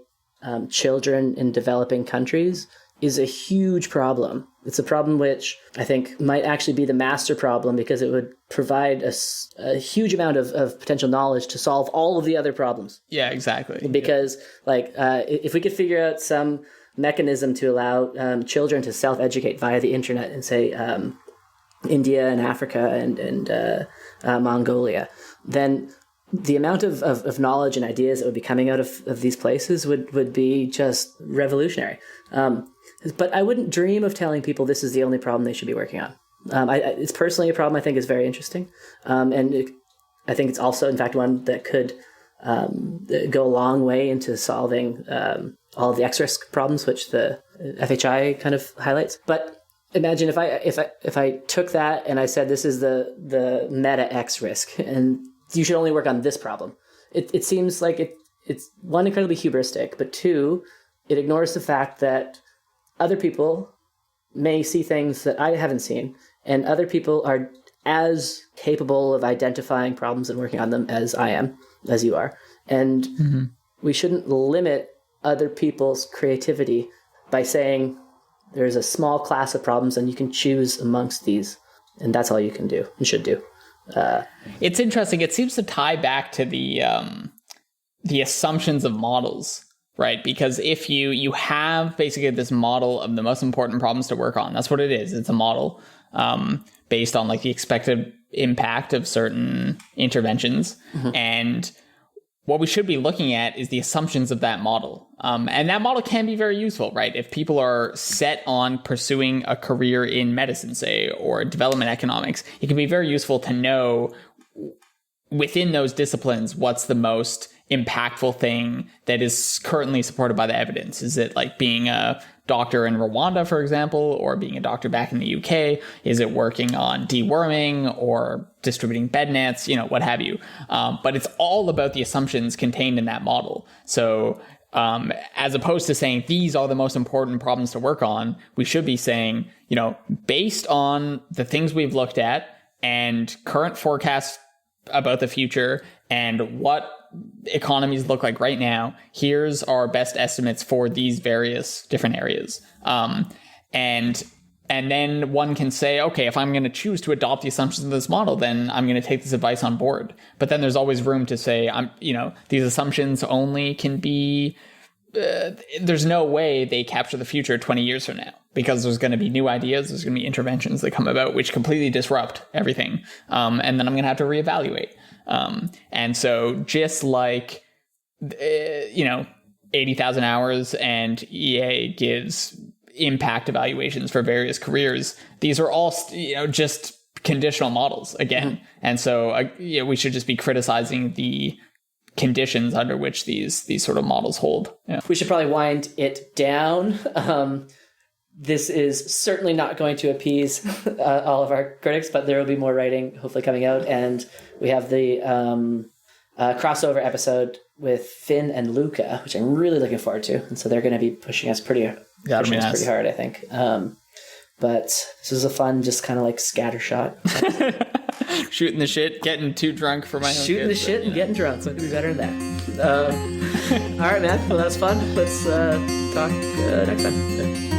children in developing countries is a huge problem. It's a problem which I think might actually be the master problem because it would provide a huge amount of potential knowledge to solve all of the other problems. Yeah, exactly. Because if we could figure out some mechanism to allow children to self-educate via the internet in, say, India and Africa and Mongolia, then the amount of knowledge and ideas that would be coming out of these places would be just revolutionary. But I wouldn't dream of telling people this is the only problem they should be working on. It's personally a problem I think is very interesting. I think it's also, in fact, one that could go a long way into solving all of the X-risk problems, which the FHI kind of highlights. But imagine if I took that and I said this is the meta X-risk, and you should only work on this problem. It seems like it's one, incredibly hubristic, but two, it ignores the fact that other people may see things that I haven't seen, and other people are as capable of identifying problems and working on them as I am, as you are. And we shouldn't limit other people's creativity by saying there's a small class of problems and you can choose amongst these, and that's all you can do and should do. It's interesting. It seems to tie back to the assumptions of models, right? Because if you have basically this model of the most important problems to work on, that's what it is. It's a model based on like the expected impact of certain interventions. And what we should be looking at is the assumptions of that model. And that model can be very useful, right? If people are set on pursuing a career in medicine, say, or development economics, it can be very useful to know within those disciplines what's the most impactful thing that is currently supported by the evidence. Is it like being a doctor in Rwanda, for example, or being a doctor back in the UK? Is it working on deworming or distributing bed nets, what have you? But it's all about the assumptions contained in that model. So as opposed to saying these are the most important problems to work on, we should be saying, based on the things we've looked at and current forecasts about the future and what economies look like right now, here's our best estimates for these various different areas. And And then one can say, okay, if I'm going to choose to adopt the assumptions of this model, then I'm going to take this advice on board. But then there's always room to say, these assumptions only can be, there's no way they capture the future 20 years from now, because there's going to be new ideas, there's going to be interventions that come about which completely disrupt everything. And then I'm going to have to reevaluate. And so just like, 80,000 hours and EA gives impact evaluations for various careers, these are all, just conditional models again. Mm-hmm. And so we should just be criticizing the conditions under which these sort of models hold. Yeah. We should probably wind it down. This is certainly not going to appease all of our critics, but there will be more writing hopefully coming out. And we have the crossover episode with Finn and Luca, which I'm really looking forward to. And so they're going to be pushing us pretty hard, I think. But this is a fun, just kind of like scattershot. Shooting the shit, getting too drunk for my own Shooting the shit and getting drunk. So it could be better than that. All right, man. Well, that was fun. Let's talk next time.